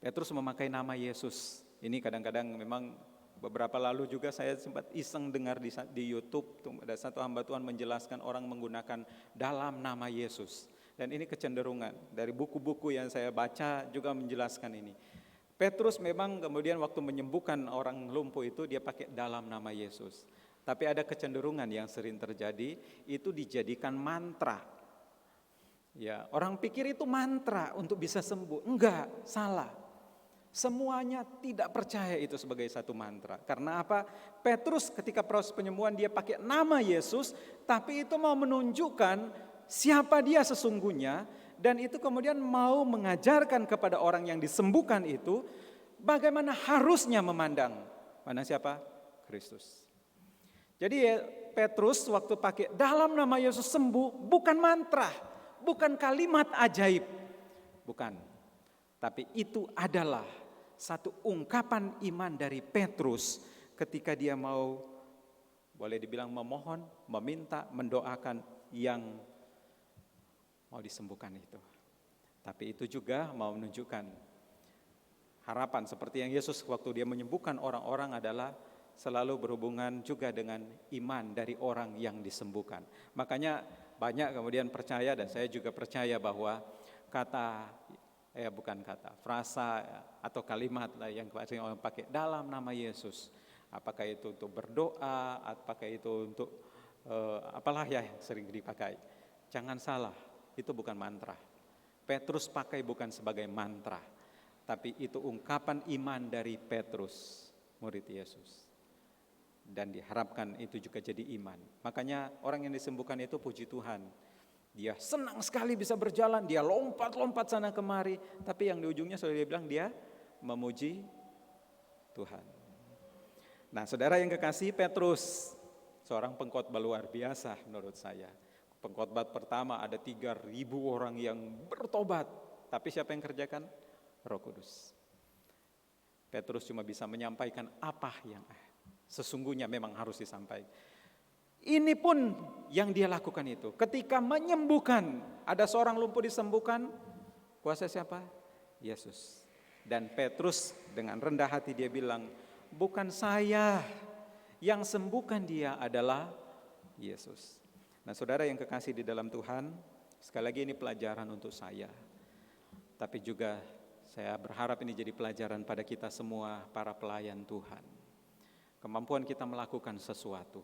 Petrus memakai nama Yesus. Ini kadang-kadang memang beberapa lalu juga saya sempat iseng dengar di YouTube, ada satu hamba Tuhan menjelaskan orang menggunakan dalam nama Yesus. Dan ini kecenderungan dari buku-buku yang saya baca juga menjelaskan ini. Petrus memang kemudian waktu menyembuhkan orang lumpuh itu dia pakai dalam nama Yesus. Tapi ada kecenderungan yang sering terjadi, itu dijadikan mantra. Ya, orang pikir itu mantra untuk bisa sembuh. Enggak, salah. Semuanya tidak percaya itu sebagai satu mantra. Karena apa? Petrus ketika proses penyembuhan dia pakai nama Yesus, tapi itu mau menunjukkan siapa dia sesungguhnya, dan itu kemudian mau mengajarkan kepada orang yang disembuhkan itu bagaimana harusnya memandang mana siapa? Kristus. Jadi Petrus waktu pakai dalam nama Yesus sembuh bukan mantra, bukan kalimat ajaib, bukan. Tapi itu adalah satu ungkapan iman dari Petrus ketika dia mau, boleh dibilang memohon, meminta, mendoakan yang mau disembuhkan itu. Tapi itu juga mau menunjukkan harapan seperti yang Yesus waktu dia menyembuhkan orang-orang adalah selalu berhubungan juga dengan iman dari orang yang disembuhkan. Makanya banyak kemudian percaya, dan saya juga percaya bahwa frasa atau kalimat lah yang orang pakai dalam nama Yesus. Apakah itu untuk berdoa, apakah itu untuk apalah ya yang sering dipakai. Jangan salah, itu bukan mantra. Petrus pakai bukan sebagai mantra, tapi itu ungkapan iman dari Petrus, murid Yesus. Dan diharapkan itu juga jadi iman. Makanya orang yang disembuhkan itu puji Tuhan. Dia senang sekali bisa berjalan, dia lompat-lompat sana kemari. Tapi yang di ujungnya sudah dia bilang dia memuji Tuhan. Nah saudara yang kekasih, Petrus seorang pengkhotbah luar biasa menurut saya. Pengkhotbah pertama ada 3.000 orang yang bertobat. Tapi siapa yang kerjakan? Roh Kudus. Petrus cuma bisa menyampaikan apa yang sesungguhnya memang harus disampaikan. Ini pun yang dia lakukan itu. Ketika menyembuhkan, ada seorang lumpuh disembuhkan, kuasa siapa? Yesus. Dan Petrus dengan rendah hati dia bilang, bukan saya, yang sembuhkan dia adalah Yesus. Nah saudara yang kekasih di dalam Tuhan, sekali lagi ini pelajaran untuk saya. Tapi juga saya berharap ini jadi pelajaran pada kita semua, para pelayan Tuhan. Kemampuan kita melakukan sesuatu.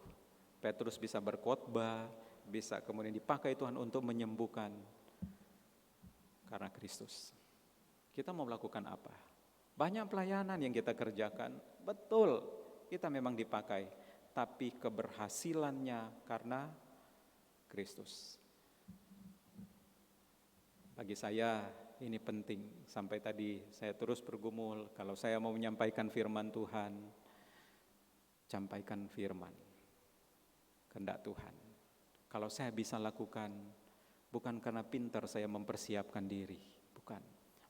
Petrus bisa berkhotbah, bisa kemudian dipakai Tuhan untuk menyembuhkan karena Kristus. Kita mau melakukan apa? Banyak pelayanan yang kita kerjakan, betul kita memang dipakai, tapi keberhasilannya karena Kristus. Bagi saya ini penting, sampai tadi saya terus bergumul, kalau saya mau menyampaikan firman Tuhan, sampaikan firman. Kehendak Tuhan. Kalau saya bisa lakukan, bukan karena pintar saya mempersiapkan diri, bukan.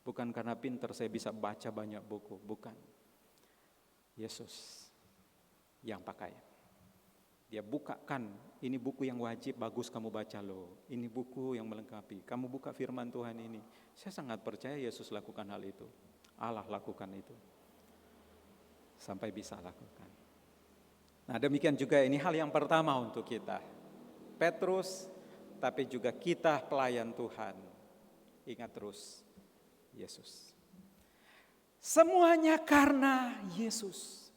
Bukan karena pintar saya bisa baca banyak buku, bukan. Yesus yang pakai. Dia bukakan, ini buku yang wajib, bagus kamu baca loh. Ini buku yang melengkapi, kamu buka firman Tuhan ini. Saya sangat percaya Yesus lakukan hal itu. Allah lakukan itu. Sampai bisa lakukan. Nah demikian juga ini hal yang pertama untuk kita. Petrus, tapi juga kita pelayan Tuhan. Ingat terus, Yesus. Semuanya karena Yesus.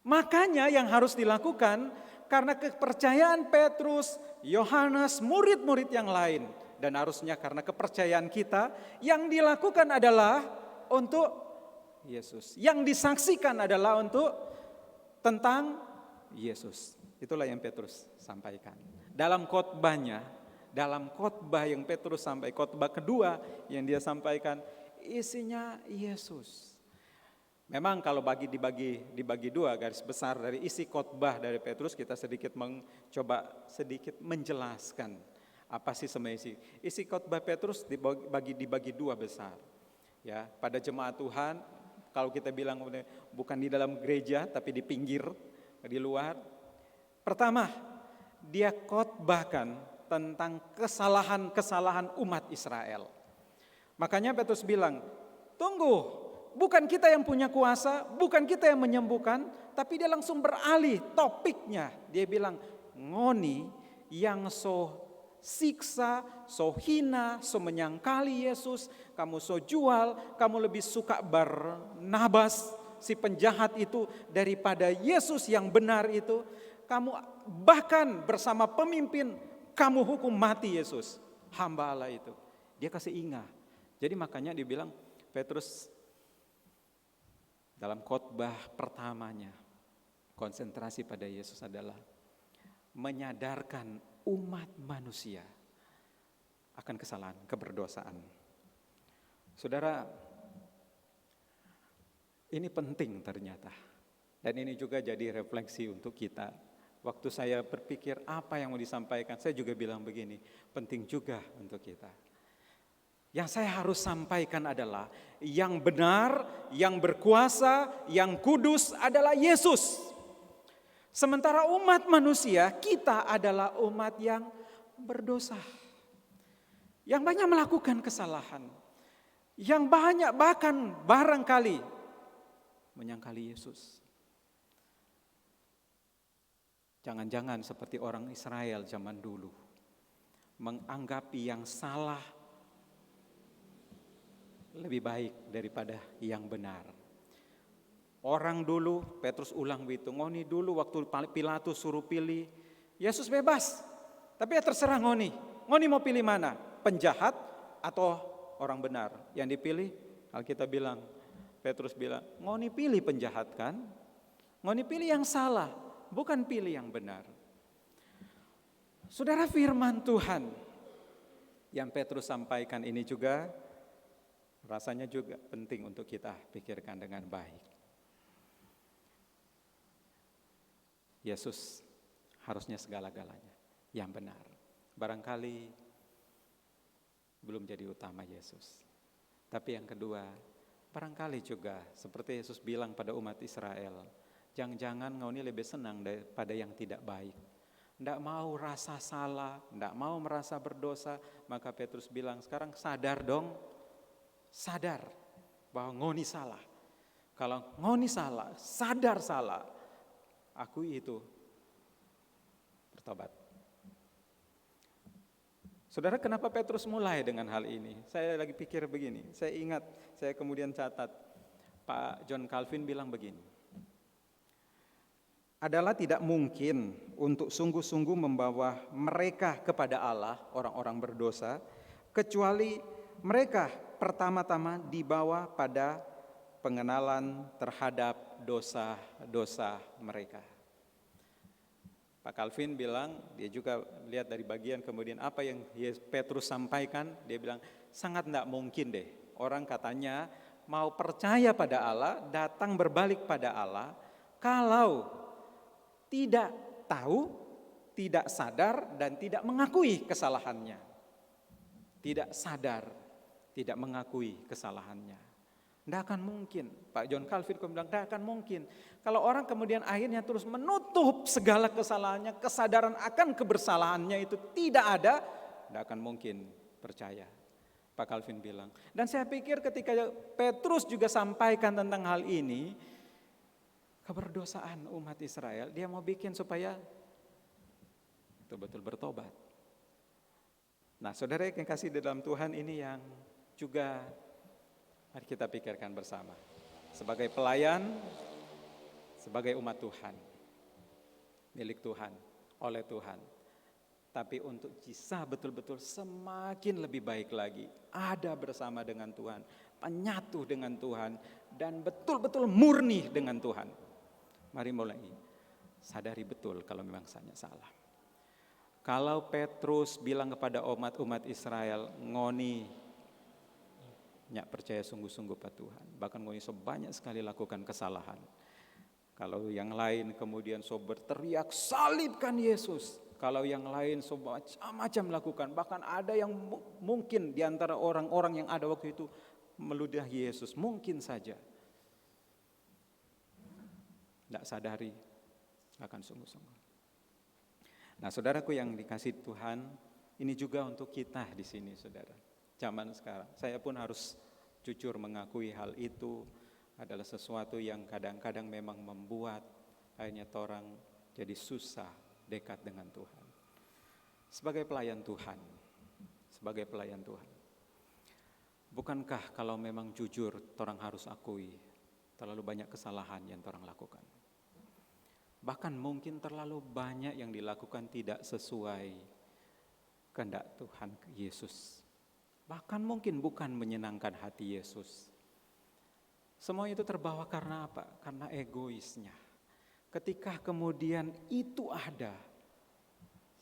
Makanya yang harus dilakukan, karena kepercayaan Petrus, Yohanes, murid-murid yang lain. Dan harusnya karena kepercayaan kita, yang dilakukan adalah untuk Yesus. Yang disaksikan adalah untuk tentang Yesus. Itulah yang Petrus sampaikan. Dalam khotbahnya, dalam khotbah yang Petrus sampaikan, khotbah kedua yang dia sampaikan, isinya Yesus. Memang kalau dibagi dua garis besar dari isi khotbah dari Petrus, kita sedikit mencoba sedikit menjelaskan apa sih sebenarnya isi khotbah Petrus dibagi dua besar. Ya, pada jemaat Tuhan, kalau kita bilang bukan di dalam gereja tapi di pinggir, di luar. Pertama, dia khotbahkan tentang kesalahan-kesalahan umat Israel. Makanya Petrus bilang, tunggu, bukan kita yang punya kuasa, bukan kita yang menyembuhkan, tapi dia langsung beralih topiknya. Dia bilang, ngoni yang so siksa, so hina, so menyangkali Yesus, kamu so jual, kamu lebih suka Barnabas, si penjahat itu, daripada Yesus yang benar itu. Kamu bahkan bersama pemimpin, kamu hukum mati Yesus, hamba Allah itu. Dia kasih ingat. Jadi makanya dibilang Petrus dalam khotbah pertamanya konsentrasi pada Yesus adalah menyadarkan umat manusia akan kesalahan, keberdosaan. Saudara, ini penting ternyata. Dan ini juga jadi refleksi untuk kita. Waktu saya berpikir apa yang mau disampaikan, saya juga bilang begini, penting juga untuk kita. Yang saya harus sampaikan adalah yang benar, yang berkuasa, yang kudus adalah Yesus. Sementara umat manusia, kita adalah umat yang berdosa. Yang banyak melakukan kesalahan. Yang banyak bahkan barangkali menyangkali Yesus. Jangan-jangan seperti orang Israel zaman dulu. Menganggapi yang salah lebih baik daripada yang benar. Orang dulu, Petrus ulang begitu, ngoni dulu waktu Pilatus suruh pilih, Yesus bebas. Tapi ya terserah ngoni mau pilih mana? Penjahat atau orang benar? Yang dipilih, Alkitab bilang, Petrus bilang, ngoni pilih penjahat kan? Ngoni pilih yang salah, bukan pilih yang benar. Saudara, firman Tuhan yang Petrus sampaikan ini juga rasanya juga penting untuk kita pikirkan dengan baik. Yesus harusnya segala-galanya yang benar. Barangkali belum jadi utama Yesus. Tapi yang kedua, barangkali juga seperti Yesus bilang pada umat Israel, jangan-jangan engkau ini lebih senang daripada yang tidak baik. Tidak mau rasa salah, tidak mau merasa berdosa. Maka Petrus bilang, sekarang sadar dong, sadar bahwa ngoni salah. Kalau ngoni salah, sadar salah, akui itu, bertobat. Saudara, kenapa Petrus mulai dengan hal ini? Saya lagi pikir begini, saya ingat, saya kemudian catat, Pak John Calvin bilang begini, adalah tidak mungkin untuk sungguh-sungguh membawa mereka kepada Allah, orang-orang berdosa, kecuali mereka pertama-tama dibawa pada pengenalan terhadap dosa-dosa mereka. Pak Calvin bilang, dia juga lihat dari bagian kemudian apa yang Petrus sampaikan, dia bilang sangat tidak mungkin deh. Orang katanya mau percaya pada Allah, datang berbalik pada Allah, kalau tidak tahu, tidak sadar, dan tidak mengakui kesalahannya. Tidak sadar, tidak mengakui kesalahannya. Tidak akan mungkin. Pak John Calvin bilang tidak akan mungkin. Kalau orang kemudian akhirnya terus menutup segala kesalahannya, kesadaran akan kebersalahannya itu tidak ada, tidak akan mungkin percaya. Pak Calvin bilang. Dan saya pikir ketika Petrus juga sampaikan tentang hal ini, keberdosaan umat Israel, dia mau bikin supaya betul-betul bertobat. Nah, saudara yang kasih di dalam Tuhan, ini yang juga mari kita pikirkan bersama. Sebagai pelayan, sebagai umat Tuhan, milik Tuhan, oleh Tuhan. Tapi untuk bisa betul-betul semakin lebih baik lagi, ada bersama dengan Tuhan, menyatu dengan Tuhan, dan betul-betul murni dengan Tuhan. Mari mulai sadari betul kalau memang saya salah. Kalau Petrus bilang kepada umat Israel, ngoni nyak percaya sungguh-sungguh pada Tuhan, bahkan ngoni sebanyak sekali lakukan kesalahan. Kalau yang lain kemudian berteriak salibkan Yesus, kalau yang lain macam-macam lakukan, bahkan ada yang mungkin di antara orang-orang yang ada waktu itu meludahi Yesus, mungkin saja. Tidak sadari akan sungguh-sungguh. Nah, saudaraku yang dikasih Tuhan, Ini juga untuk kita di sini, saudara. Zaman sekarang, saya pun harus jujur mengakui hal itu adalah sesuatu yang kadang-kadang memang membuat akhirnya orang jadi susah dekat dengan Tuhan. Sebagai pelayan Tuhan, bukankah kalau memang jujur, orang harus akui terlalu banyak kesalahan yang orang lakukan. Bahkan mungkin terlalu banyak yang dilakukan tidak sesuai kehendak Tuhan Yesus. Bahkan mungkin bukan menyenangkan hati Yesus. Semua itu terbawa karena apa? Karena egoisnya. Ketika kemudian itu ada,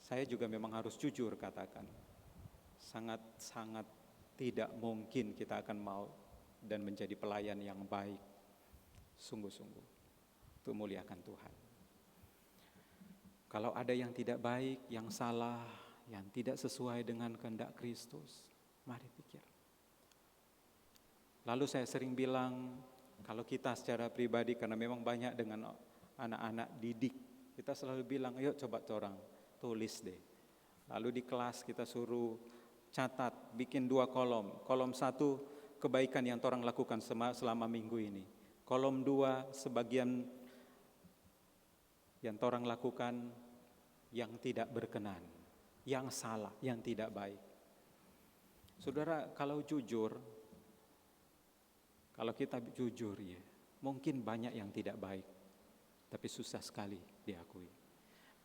saya juga memang harus jujur katakan, sangat-sangat tidak mungkin kita akan mau dan menjadi pelayan yang baik, sungguh-sungguh, untuk muliakan Tuhan. Kalau ada yang tidak baik, yang salah, yang tidak sesuai dengan kehendak Kristus, mari pikir. Lalu saya sering bilang, kalau kita secara pribadi, karena memang banyak dengan anak-anak didik, kita selalu bilang, ayo coba orang tulis deh. Lalu di kelas kita suruh catat, bikin 2 kolom. Kolom 1 kebaikan yang orang lakukan selama minggu ini. Kolom 2 sebagian yang orang lakukan yang tidak berkenan, yang salah, yang tidak baik. Saudara, kalau kita jujur ya, mungkin banyak yang tidak baik, tapi susah sekali diakui.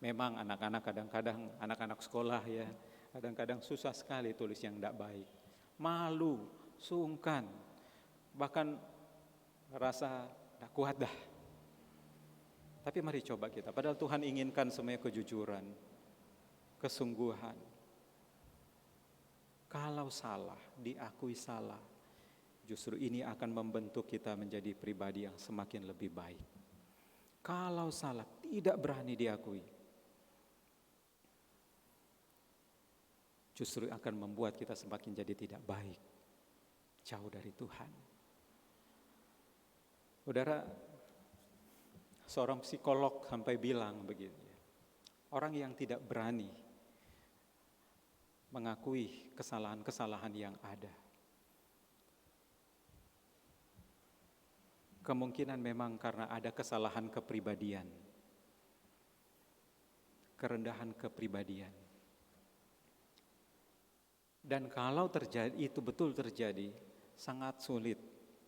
Memang anak-anak kadang-kadang, anak-anak sekolah ya, kadang-kadang susah sekali tulis yang tidak baik. Malu, sungkan, bahkan rasa tidak kuat dah. Tapi mari coba kita, padahal Tuhan inginkan semuanya kejujuran, kesungguhan. Kalau salah, diakui salah, justru ini akan membentuk kita menjadi pribadi yang semakin lebih baik. Kalau salah, tidak berani diakui, justru akan membuat kita semakin jadi tidak baik, jauh dari Tuhan. Saudara, seorang psikolog sampai bilang begini, orang yang tidak berani mengakui kesalahan-kesalahan yang ada, kemungkinan memang karena ada kesalahan kepribadian, kerendahan kepribadian. Dan kalau itu betul terjadi, sangat sulit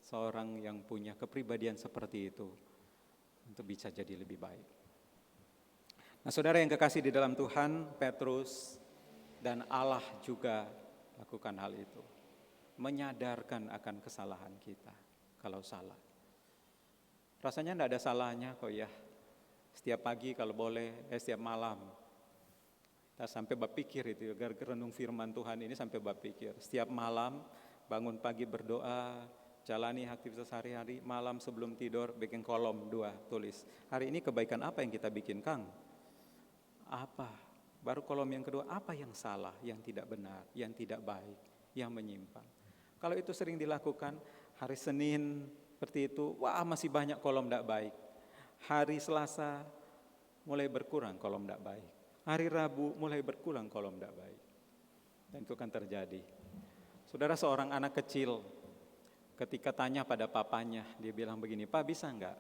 seorang yang punya kepribadian seperti itu untuk bisa jadi lebih baik. Nah, saudara yang kekasih di dalam Tuhan, Petrus dan Allah juga lakukan hal itu. Menyadarkan akan kesalahan kita kalau salah. Rasanya tidak ada salahnya kok ya. Setiap pagi kalau boleh, setiap malam. Kita sampai berpikir itu, gara-gara renung firman Tuhan ini sampai berpikir. Setiap malam bangun pagi berdoa, jalani aktivitas sehari-hari, malam sebelum tidur bikin kolom 2 tulis. Hari ini kebaikan apa yang kita bikin, Kang? Apa? Baru kolom yang kedua, apa yang salah, yang tidak benar, yang tidak baik, yang menyimpang. Kalau itu sering dilakukan, hari Senin seperti itu, wah masih banyak kolom tidak baik. Hari Selasa mulai berkurang kolom tidak baik. Hari Rabu mulai berkurang kolom tidak baik. Dan itu akan terjadi. Saudara, seorang anak kecil ketika tanya pada papanya, dia bilang begini, Pak bisa enggak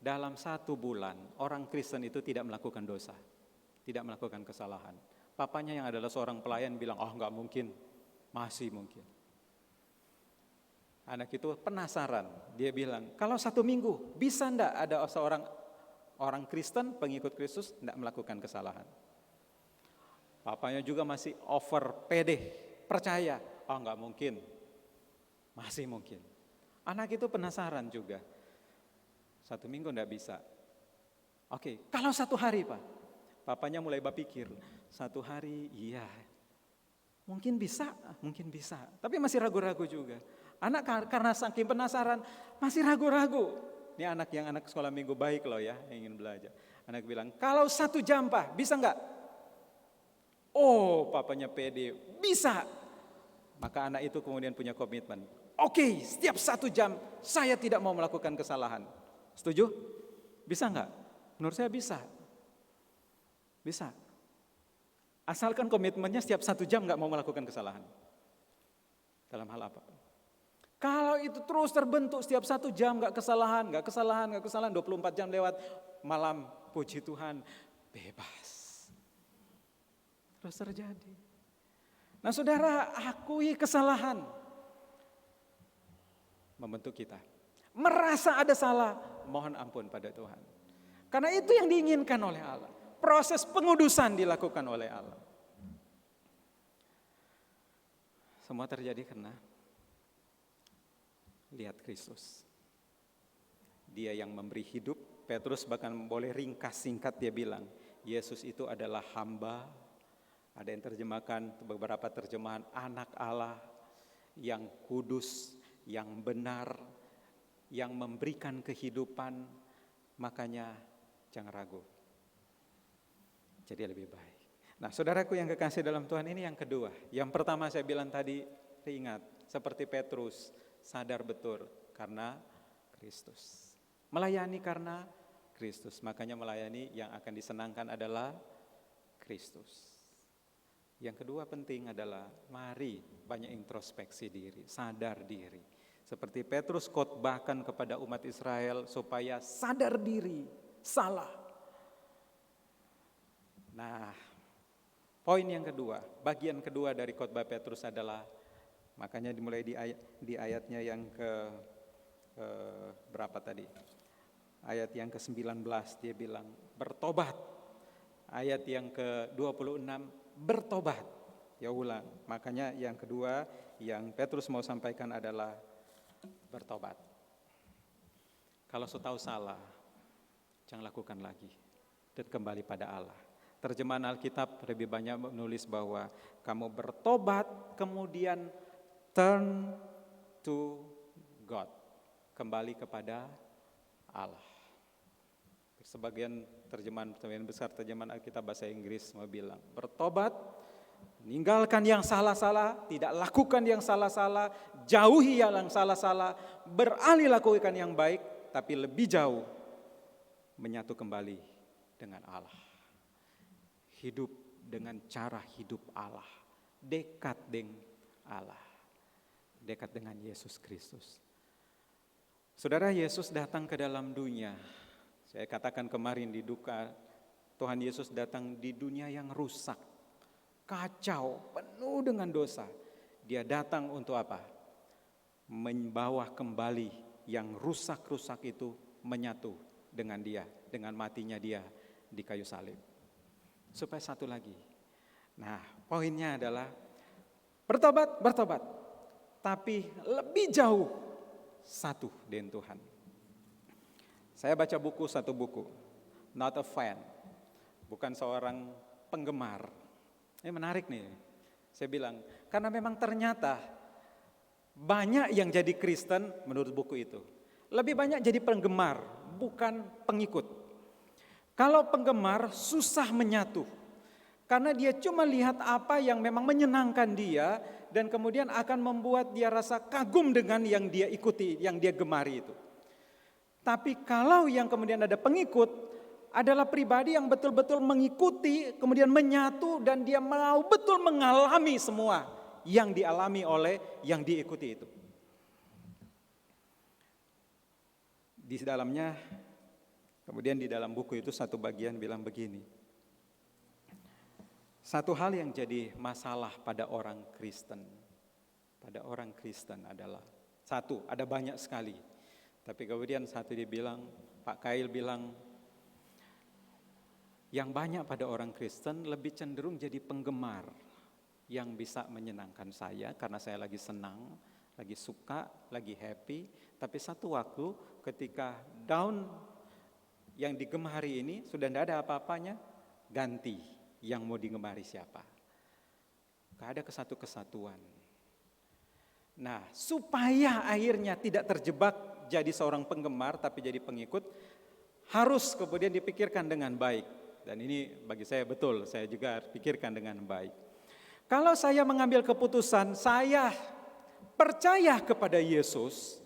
dalam 1 bulan orang Kristen itu tidak melakukan dosa, tidak melakukan kesalahan. Papanya yang adalah seorang pelayan bilang, oh enggak mungkin, masih mungkin. Anak itu penasaran, dia bilang, kalau 1 minggu bisa enggak ada seorang orang Kristen, pengikut Kristus enggak melakukan kesalahan. Papanya juga masih over pede, percaya, oh enggak mungkin, masih mungkin. Anak itu penasaran juga. 1 minggu enggak bisa. Oke, kalau 1 hari Pak. Papanya mulai berpikir, 1 hari iya. Mungkin bisa. Tapi masih ragu-ragu juga. Anak karena saking penasaran, masih ragu-ragu. Ini anak sekolah minggu baik loh ya, yang ingin belajar. Anak bilang, kalau 1 jam Pak, bisa enggak? Oh, papanya pede, bisa. Maka anak itu kemudian punya komitmen. Oke, setiap 1 jam saya tidak mau melakukan kesalahan. Setuju? Bisa enggak? Menurut saya bisa. Bisa. Asalkan komitmennya setiap 1 jam nggak mau melakukan kesalahan. Dalam hal apa? Kalau itu terus terbentuk setiap 1 jam nggak kesalahan, 24 jam lewat, malam puji Tuhan bebas. Terus terjadi. Nah saudara, akui kesalahan. Membentuk kita. Merasa ada salah, mohon ampun pada Tuhan. Karena itu yang diinginkan oleh Allah. Proses pengudusan dilakukan oleh Allah. Semua terjadi karena lihat Kristus. Dia yang memberi hidup. Petrus bahkan boleh ringkas singkat dia bilang, Yesus itu adalah hamba. Ada yang terjemahkan, beberapa terjemahan, anak Allah yang kudus, yang benar, yang memberikan kehidupan. Makanya jangan ragu. Jadi lebih baik. Nah saudaraku yang kekasih dalam Tuhan, ini yang kedua. Yang pertama saya bilang tadi, ingat, seperti Petrus, sadar betul karena Kristus. Melayani karena Kristus. Makanya melayani yang akan disenangkan adalah Kristus. Yang kedua penting adalah mari banyak introspeksi diri, sadar diri. Seperti Petrus khotbahkan kepada umat Israel supaya sadar diri, salah. Nah, poin yang kedua, bagian kedua dari khotbah Petrus adalah, makanya dimulai di ayatnya yang berapa tadi? Ayat yang ke-19 dia bilang bertobat. Ayat yang ke-26 bertobat. Ya ulang. Makanya yang kedua yang Petrus mau sampaikan adalah bertobat. Kalau sudah tahu salah, jangan lakukan lagi dan kembali pada Allah. Terjemahan Alkitab lebih banyak menulis bahwa kamu bertobat kemudian turn to God. Kembali kepada Allah. Sebagian terjemahan besar terjemahan Alkitab bahasa Inggris mau bilang bertobat, meninggalkan yang salah-salah, tidak lakukan yang salah-salah, jauhi yang salah-salah, beralih lakukan yang baik, tapi lebih jauh menyatu kembali dengan Allah. Hidup dengan cara hidup Allah, dekat dengan Allah, dekat dengan Yesus Kristus. Saudara, Yesus datang ke dalam dunia. Saya katakan kemarin di duka, Tuhan Yesus datang di dunia yang rusak, kacau, penuh dengan dosa. Dia datang untuk apa? Membawa kembali yang rusak-rusak itu menyatu dengan dia, dengan matinya dia di kayu salib. Supaya satu lagi. Nah, poinnya adalah bertobat, tapi lebih jauh satu dengan Tuhan. Saya baca satu buku, Not a Fan, bukan seorang penggemar. Ini menarik nih, saya bilang, karena memang ternyata banyak yang jadi Kristen menurut buku itu. Lebih banyak jadi penggemar, bukan pengikut. Kalau penggemar susah menyatu, karena dia cuma lihat apa yang memang menyenangkan dia, dan kemudian akan membuat dia rasa kagum dengan yang dia ikuti, yang dia gemari itu. Tapi kalau yang kemudian ada pengikut, adalah pribadi yang betul-betul mengikuti, kemudian menyatu, dan dia mau betul mengalami semua yang dialami oleh yang diikuti itu. Di dalamnya, kemudian di dalam buku itu satu bagian bilang begini. Satu hal yang jadi masalah pada orang Kristen adalah, satu, ada banyak sekali. Tapi kemudian satu dia bilang, Pak Kail bilang, yang banyak pada orang Kristen lebih cenderung jadi penggemar yang bisa menyenangkan saya karena saya lagi senang, lagi suka, lagi happy. Tapi satu waktu ketika down yang digemari ini sudah tidak ada apa-apanya, ganti yang mau digemari siapa. Gak ada kesatuan. Nah, supaya akhirnya tidak terjebak jadi seorang penggemar tapi jadi pengikut, harus kemudian dipikirkan dengan baik. Dan ini bagi saya betul, saya juga pikirkan dengan baik. Kalau saya mengambil keputusan, saya percaya kepada Yesus,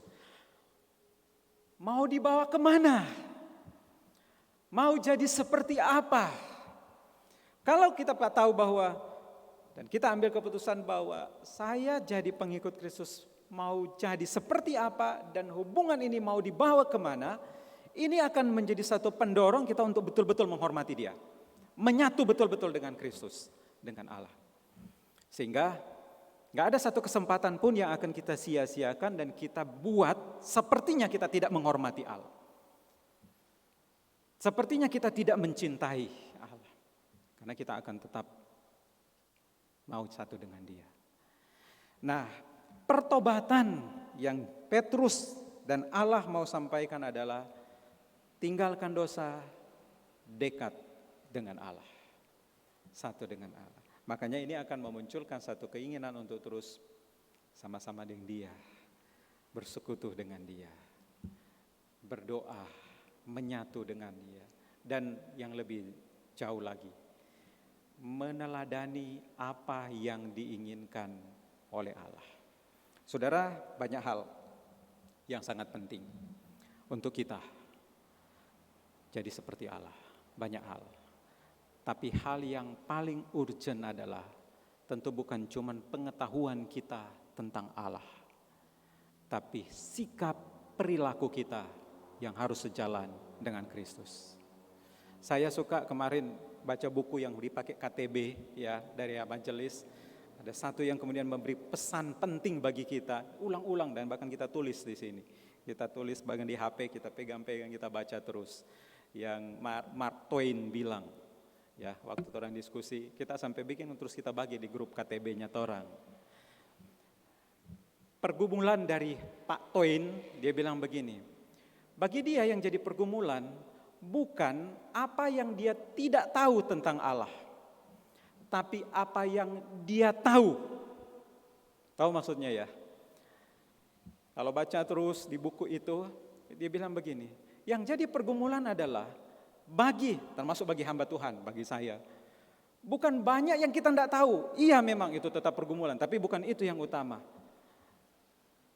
mau dibawa kemana? Mau jadi seperti apa? Kalau kita tahu bahwa, dan kita ambil keputusan bahwa saya jadi pengikut Kristus, mau jadi seperti apa dan hubungan ini mau dibawa kemana, ini akan menjadi satu pendorong kita untuk betul-betul menghormati Dia. Menyatu betul-betul dengan Kristus, dengan Allah. Sehingga gak ada satu kesempatan pun yang akan kita sia-siakan dan kita buat sepertinya kita tidak menghormati Allah. Sepertinya kita tidak mencintai Allah. Karena kita akan tetap mau satu dengan Dia. Nah, pertobatan yang Petrus dan Allah mau sampaikan adalah tinggalkan dosa, dekat dengan Allah. Satu dengan Allah. Makanya ini akan memunculkan satu keinginan untuk terus sama-sama dengan Dia, bersekutu dengan Dia, berdoa, menyatu dengan Dia, dan yang lebih jauh lagi, meneladani apa yang diinginkan oleh Allah. Saudara, banyak hal yang sangat penting untuk kita jadi seperti Allah, banyak hal. Tapi hal yang paling urgent adalah tentu bukan cuma pengetahuan kita tentang Allah, tapi sikap perilaku kita yang harus sejalan dengan Kristus. Saya suka kemarin baca buku yang dipakai KTB ya dari evangelis. Ada satu yang kemudian memberi pesan penting bagi kita, ulang-ulang dan bahkan kita tulis di sini. Kita tulis bagian di HP, kita pegang-pegang, kita baca terus. Yang Mark Twain bilang, ya waktu orang diskusi, kita sampai bikin terus kita bagi di grup KTB-nya orang. Pergumulan dari Pak Twain, dia bilang begini, bagi dia yang jadi pergumulan bukan apa yang dia tidak tahu tentang Allah, tapi apa yang dia tahu. Tahu maksudnya ya? Kalau baca terus di buku itu, dia bilang begini, yang jadi pergumulan adalah termasuk bagi hamba Tuhan, bagi saya, bukan banyak yang kita tidak tahu. Iya memang itu tetap pergumulan, tapi bukan itu yang utama.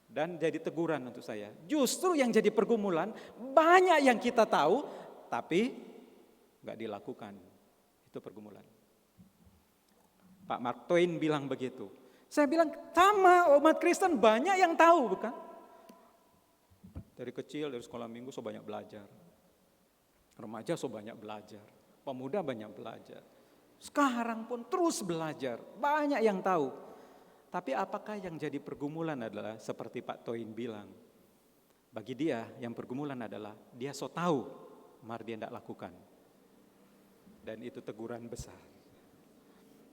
Dan jadi teguran untuk saya. Justru yang jadi pergumulan, banyak yang kita tahu, tapi nggak dilakukan. Itu pergumulan. Pak Mark Twain bilang begitu. Saya bilang, sama umat Kristen banyak yang tahu, bukan? Dari kecil, dari sekolah minggu, so banyak belajar. Remaja so banyak belajar. Pemuda banyak belajar. Sekarang pun terus belajar. Banyak yang tahu. Tapi apakah yang jadi pergumulan adalah seperti Pak Twain bilang. Bagi dia yang pergumulan adalah dia so tahu, mari dia tidak lakukan. Dan itu teguran besar.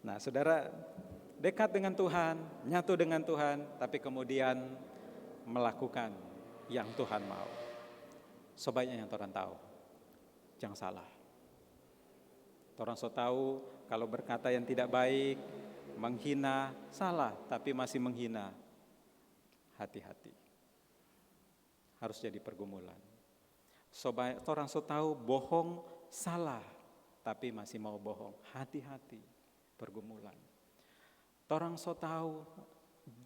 Nah saudara, dekat dengan Tuhan, nyatu dengan Tuhan, tapi kemudian melakukan yang Tuhan mau. Sebaiknya yang Tuhan tahu, jangan salah. Orang so tahu kalau berkata yang tidak baik, menghina, salah, tapi masih menghina. Hati-hati. Harus jadi pergumulan. Orang so tahu bohong, salah, tapi masih mau bohong. Hati-hati. Pergumulan. Orang so tahu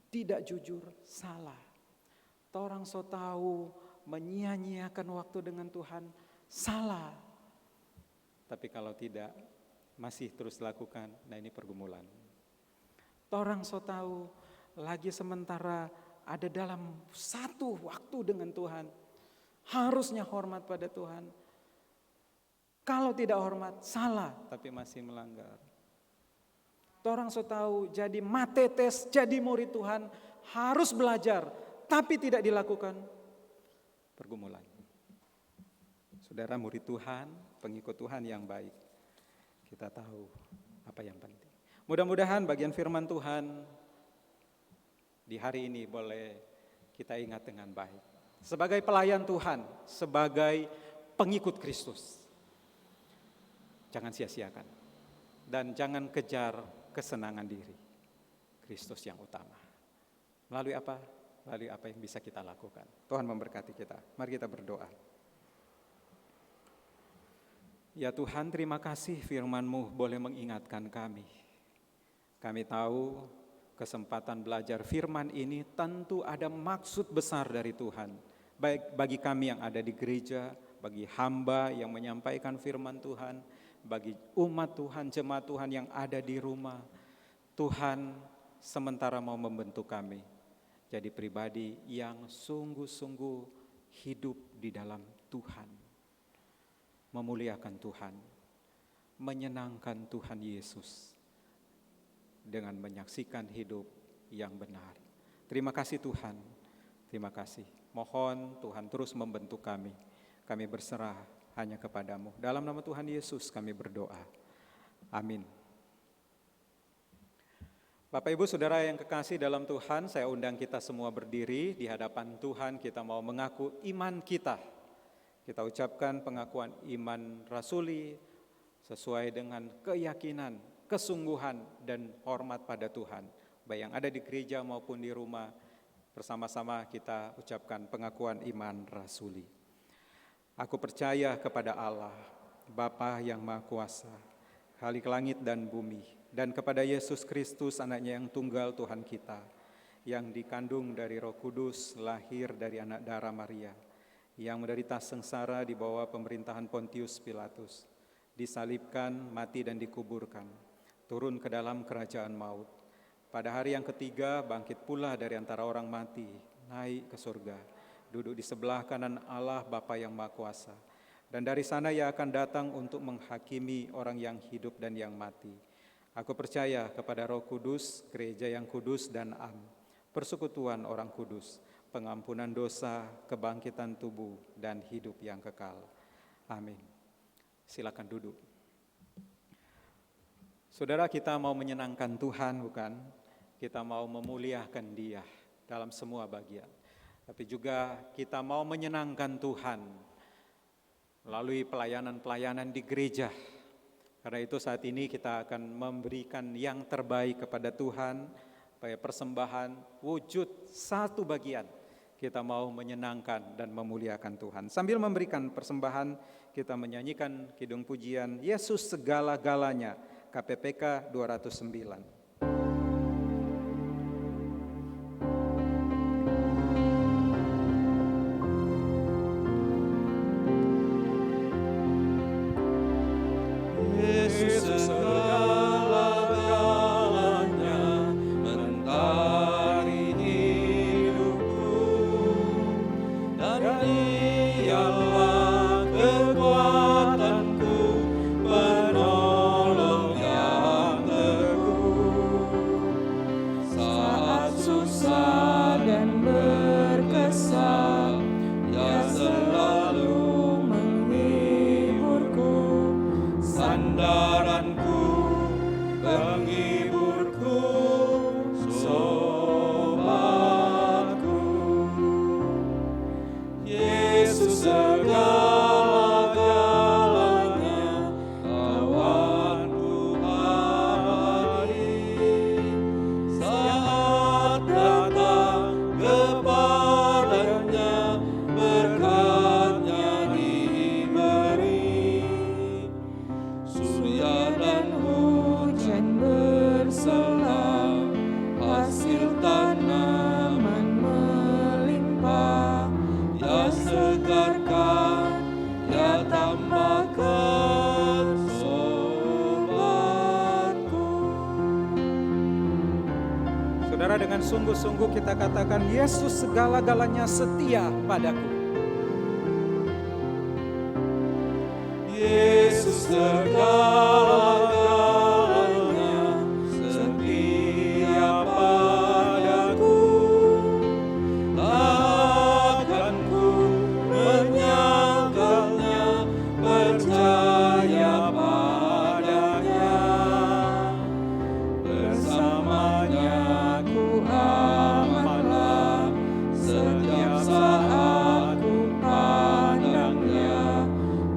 tidak jujur, salah. Orang so tahu menyia-nyiakan waktu dengan Tuhan, salah. Tapi kalau tidak, masih terus lakukan, nah ini pergumulan. Orang so tahu lagi sementara ada dalam satu waktu dengan Tuhan, harusnya hormat pada Tuhan. Kalau tidak hormat, salah, tapi masih melanggar. Orang so tahu jadi matetes, jadi murid Tuhan, harus belajar, tapi tidak dilakukan. Pergumulan. Saudara murid Tuhan, pengikut Tuhan yang baik, kita tahu apa yang penting. Mudah-mudahan bagian firman Tuhan di hari ini boleh kita ingat dengan baik. Sebagai pelayan Tuhan, sebagai pengikut Kristus, jangan sia-siakan. Dan jangan kejar kesenangan diri. Kristus yang utama. Melalui apa? Melalui apa yang bisa kita lakukan. Tuhan memberkati kita. Mari kita berdoa. Ya Tuhan, terima kasih firman-Mu boleh mengingatkan kami. Kami tahu kesempatan belajar firman ini tentu ada maksud besar dari Tuhan. Baik bagi kami yang ada di gereja, bagi hamba yang menyampaikan firman Tuhan, bagi umat Tuhan, jemaat Tuhan yang ada di rumah. Tuhan sementara mau membentuk kami jadi pribadi yang sungguh-sungguh hidup di dalam Tuhan, memuliakan Tuhan, menyenangkan Tuhan Yesus dengan menyaksikan hidup yang benar. Terima kasih Tuhan, terima kasih. Mohon Tuhan terus membentuk kami. Kami berserah hanya kepadamu. Dalam nama Tuhan Yesus kami berdoa. Amin. Bapak Ibu Saudara yang kekasih dalam Tuhan, saya undang kita semua berdiri di hadapan Tuhan. Kita mau mengaku iman kita. Kita ucapkan pengakuan iman rasuli sesuai dengan keyakinan, kesungguhan, dan hormat pada Tuhan. Baik yang ada di gereja maupun di rumah, bersama-sama kita ucapkan pengakuan iman rasuli. Aku percaya kepada Allah, Bapa yang Maha Kuasa, Khalik langit dan bumi, dan kepada Yesus Kristus, anaknya yang tunggal Tuhan kita, yang dikandung dari Roh Kudus, lahir dari anak darah Maria, yang menderita sengsara di bawah pemerintahan Pontius Pilatus, disalibkan, mati dan dikuburkan, turun ke dalam kerajaan maut. Pada hari yang ketiga bangkit pula dari antara orang mati, naik ke surga, duduk di sebelah kanan Allah Bapa yang Maha Kuasa. Dan dari sana Ia akan datang untuk menghakimi orang yang hidup dan yang mati. Aku percaya kepada Roh Kudus, gereja yang kudus dan am, persekutuan orang kudus, pengampunan dosa, kebangkitan tubuh, dan hidup yang kekal. Amin. Silakan duduk. Saudara, kita mau menyenangkan Tuhan, bukan? Kita mau memuliakan Dia dalam semua bagian. Tapi juga kita mau menyenangkan Tuhan melalui pelayanan-pelayanan di gereja. Karena itu saat ini kita akan memberikan yang terbaik kepada Tuhan, supaya persembahan wujud satu bagian. Kita mau menyenangkan dan memuliakan Tuhan. Sambil memberikan persembahan, kita menyanyikan kidung pujian Yesus segala-galanya, KPPK 209. Yesus segala-galanya, mentari hidupku, dan Dialah kekuatanku, penolong yang teguh. Saat susah dan berkesah, Dia selalu menghiburku. Sandaranku, penghiburku, sobatku. Yesus segala-galanya, kawanku abadi. Saat datang kepadanya, berkat-Nya diberi. Surya dan hujan berselang, hasil tanaman melimpah. Dia segarkan, Dia tambahkan sobatku. Saudara, dengan sungguh-sungguh kita katakan, Yesus segala-galanya setia padaku. Yesus segala-galanya, setia padaku. Takkan ku menyangkalnya, percaya padanya. Bersamanya ku amanlah, setiap saat ku pandangnya.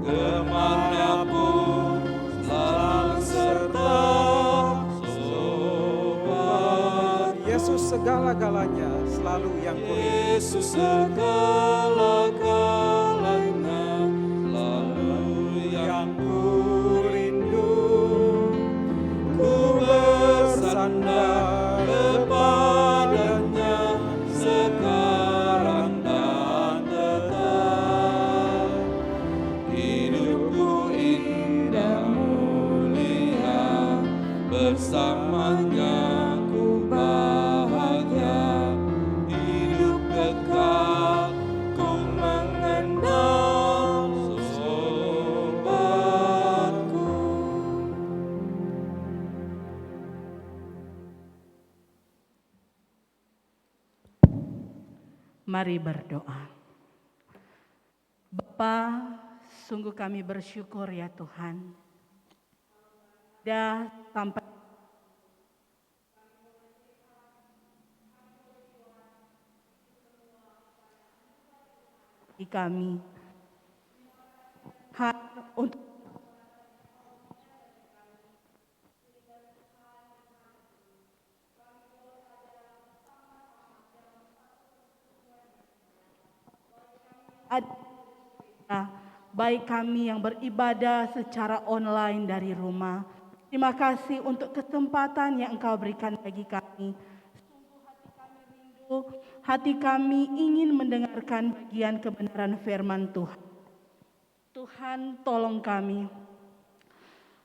Kemanapun selalu serta sobat. Yesus segala-galanya selalu yang kurindu. Yesus segala-galanya, selalu yang kurindu. Ku bersandar kepadanya, sekarang dan tetap. Hidupku indah selamanya ku bahagia, hidup kekal ku mengenal sobatku. Mari berdoa. Bapa, sungguh kami bersyukur ya Tuhan. Dah sampai di kami. Untuk baik kami yang beribadah secara online dari rumah. Terima kasih untuk kesempatan yang Engkau berikan bagi kami. Sungguh hati kami rindu, hati kami ingin mendengarkan bagian kebenaran firman Tuhan. Tuhan, tolong kami.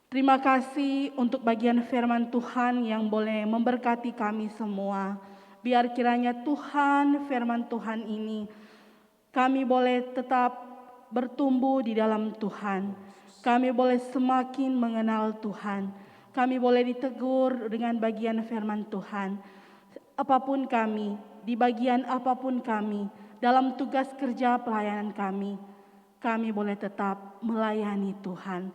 Terima kasih untuk bagian firman Tuhan yang boleh memberkati kami semua. Biar kiranya Tuhan, firman Tuhan ini, kami boleh tetap bertumbuh di dalam Tuhan. Kami boleh semakin mengenal Tuhan. Kami boleh ditegur dengan bagian firman Tuhan. Apapun kami, di bagian apapun kami, dalam tugas kerja pelayanan kami boleh tetap melayani Tuhan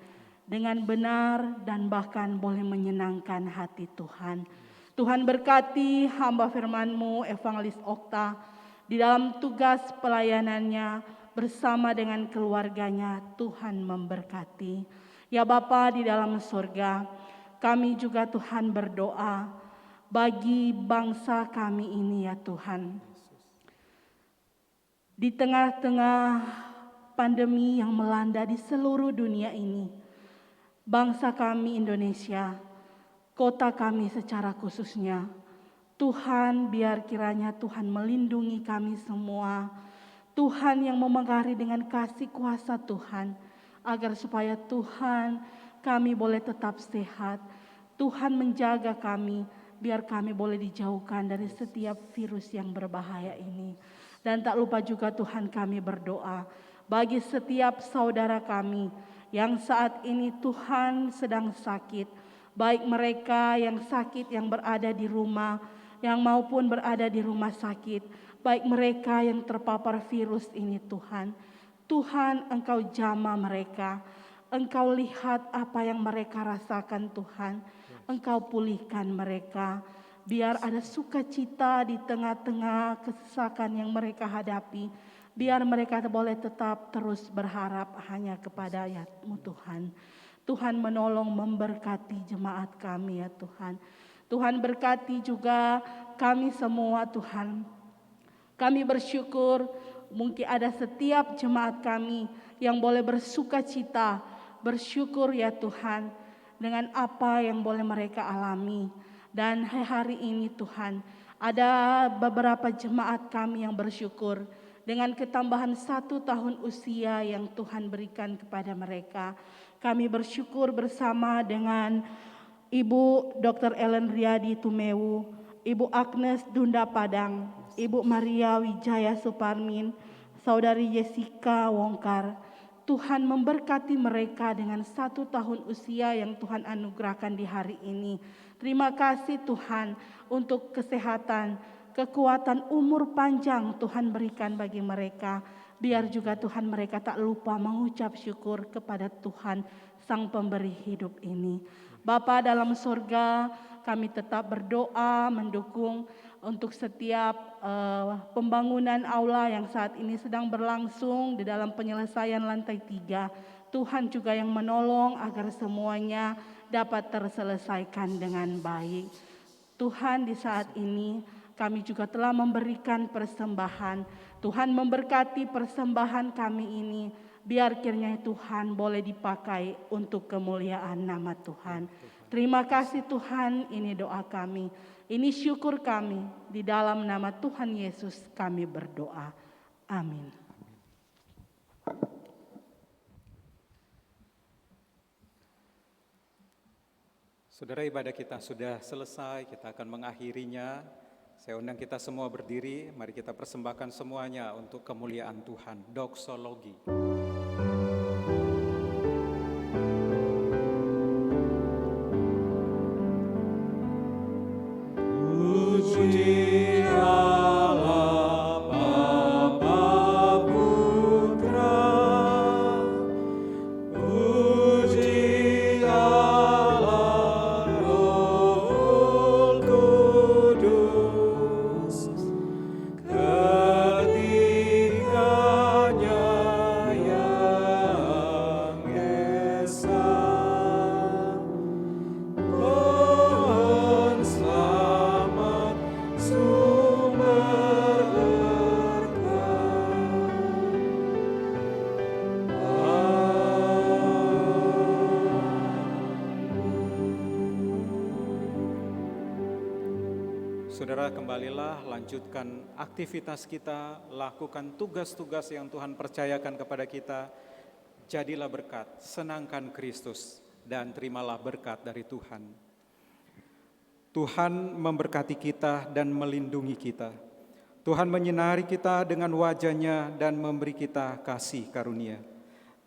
dengan benar dan bahkan boleh menyenangkan hati Tuhan. Tuhan berkati hamba firman-Mu, Evangelis Okta, di dalam tugas pelayanannya bersama dengan keluarganya. Tuhan memberkati. Ya Bapa di dalam surga, kami juga Tuhan berdoa bagi bangsa kami ini ya Tuhan. Di tengah-tengah pandemi yang melanda di seluruh dunia ini, bangsa kami Indonesia, kota kami secara khususnya, Tuhan biar kiranya Tuhan melindungi kami semua. Tuhan yang memegari dengan kasih kuasa Tuhan, agar supaya Tuhan kami boleh tetap sehat. Tuhan menjaga kami, biar kami boleh dijauhkan dari setiap virus yang berbahaya ini. Dan tak lupa juga Tuhan kami berdoa bagi setiap saudara kami yang saat ini Tuhan sedang sakit. Baik mereka yang sakit yang berada di rumah, yang maupun berada di rumah sakit. Baik mereka yang terpapar virus ini Tuhan. Tuhan Engkau jamah mereka. Engkau lihat apa yang mereka rasakan Tuhan. Engkau pulihkan mereka. Biar ada sukacita di tengah-tengah kesesakan yang mereka hadapi. Biar mereka boleh tetap terus berharap hanya kepada Ya-Mu Tuhan. Tuhan menolong memberkati jemaat kami ya Tuhan. Tuhan berkati juga kami semua Tuhan. Kami bersyukur mungkin ada setiap jemaat kami yang boleh bersukacita, bersyukur ya Tuhan dengan apa yang boleh mereka alami. Dan hari ini Tuhan ada beberapa jemaat kami yang bersyukur dengan ketambahan 1 tahun usia yang Tuhan berikan kepada mereka. Kami bersyukur bersama dengan Ibu Dr. Ellen Riyadi Tumewu, Ibu Agnes Dunda Padang, Ibu Maria Wijaya Suparmin, Saudari Jessica Wongkar. Tuhan memberkati mereka dengan 1 tahun usia yang Tuhan anugerahkan di hari ini. Terima kasih Tuhan untuk kesehatan, kekuatan umur panjang Tuhan berikan bagi mereka. Biar juga Tuhan mereka tak lupa mengucap syukur kepada Tuhan Sang Pemberi hidup ini. Bapa dalam surga, kami tetap berdoa mendukung untuk setiap pembangunan aula yang saat ini sedang berlangsung di dalam penyelesaian lantai 3. Tuhan juga yang menolong agar semuanya dapat terselesaikan dengan baik. Tuhan di saat ini kami juga telah memberikan persembahan. Tuhan memberkati persembahan kami ini. Biar kiranya Tuhan boleh dipakai untuk kemuliaan nama Tuhan. Terima kasih Tuhan, ini doa kami. Ini syukur kami. Di dalam nama Tuhan Yesus kami berdoa. Amin. Saudara, ibadah kita sudah selesai, kita akan mengakhirinya. Saya undang kita semua berdiri, mari kita persembahkan semuanya untuk kemuliaan Tuhan. Doksologi. Puji Allah Bapa Putra, puji Allah Roh Kudus, ketiganya yang esa. Pohon selamat sumber berkah. Saudara, kembalilah, lanjutkan aktivitas kita, lakukan tugas-tugas yang Tuhan percayakan kepada kita. Jadilah berkat, senangkan Kristus, dan terimalah berkat dari Tuhan. Tuhan memberkati kita dan melindungi kita. Tuhan menyinari kita dengan wajah-Nya dan memberi kita kasih karunia.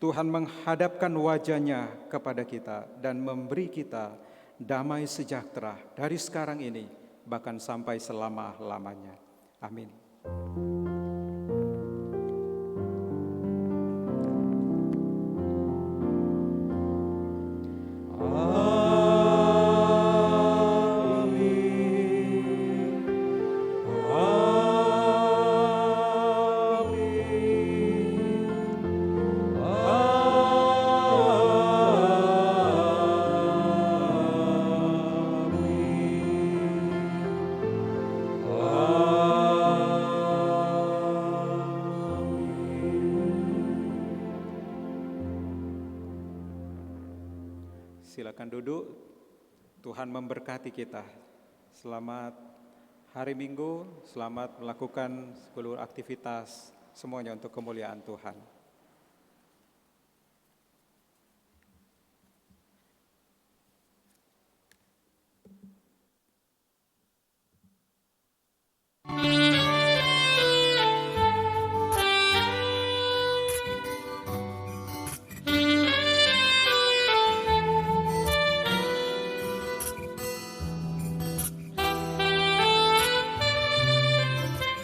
Tuhan menghadapkan wajah-Nya kepada kita dan memberi kita damai sejahtera dari sekarang ini, bahkan sampai selama-lamanya. Amin. Silakan duduk. Tuhan memberkati kita. Selamat hari Minggu, selamat melakukan seluruh aktivitas semuanya untuk kemuliaan Tuhan.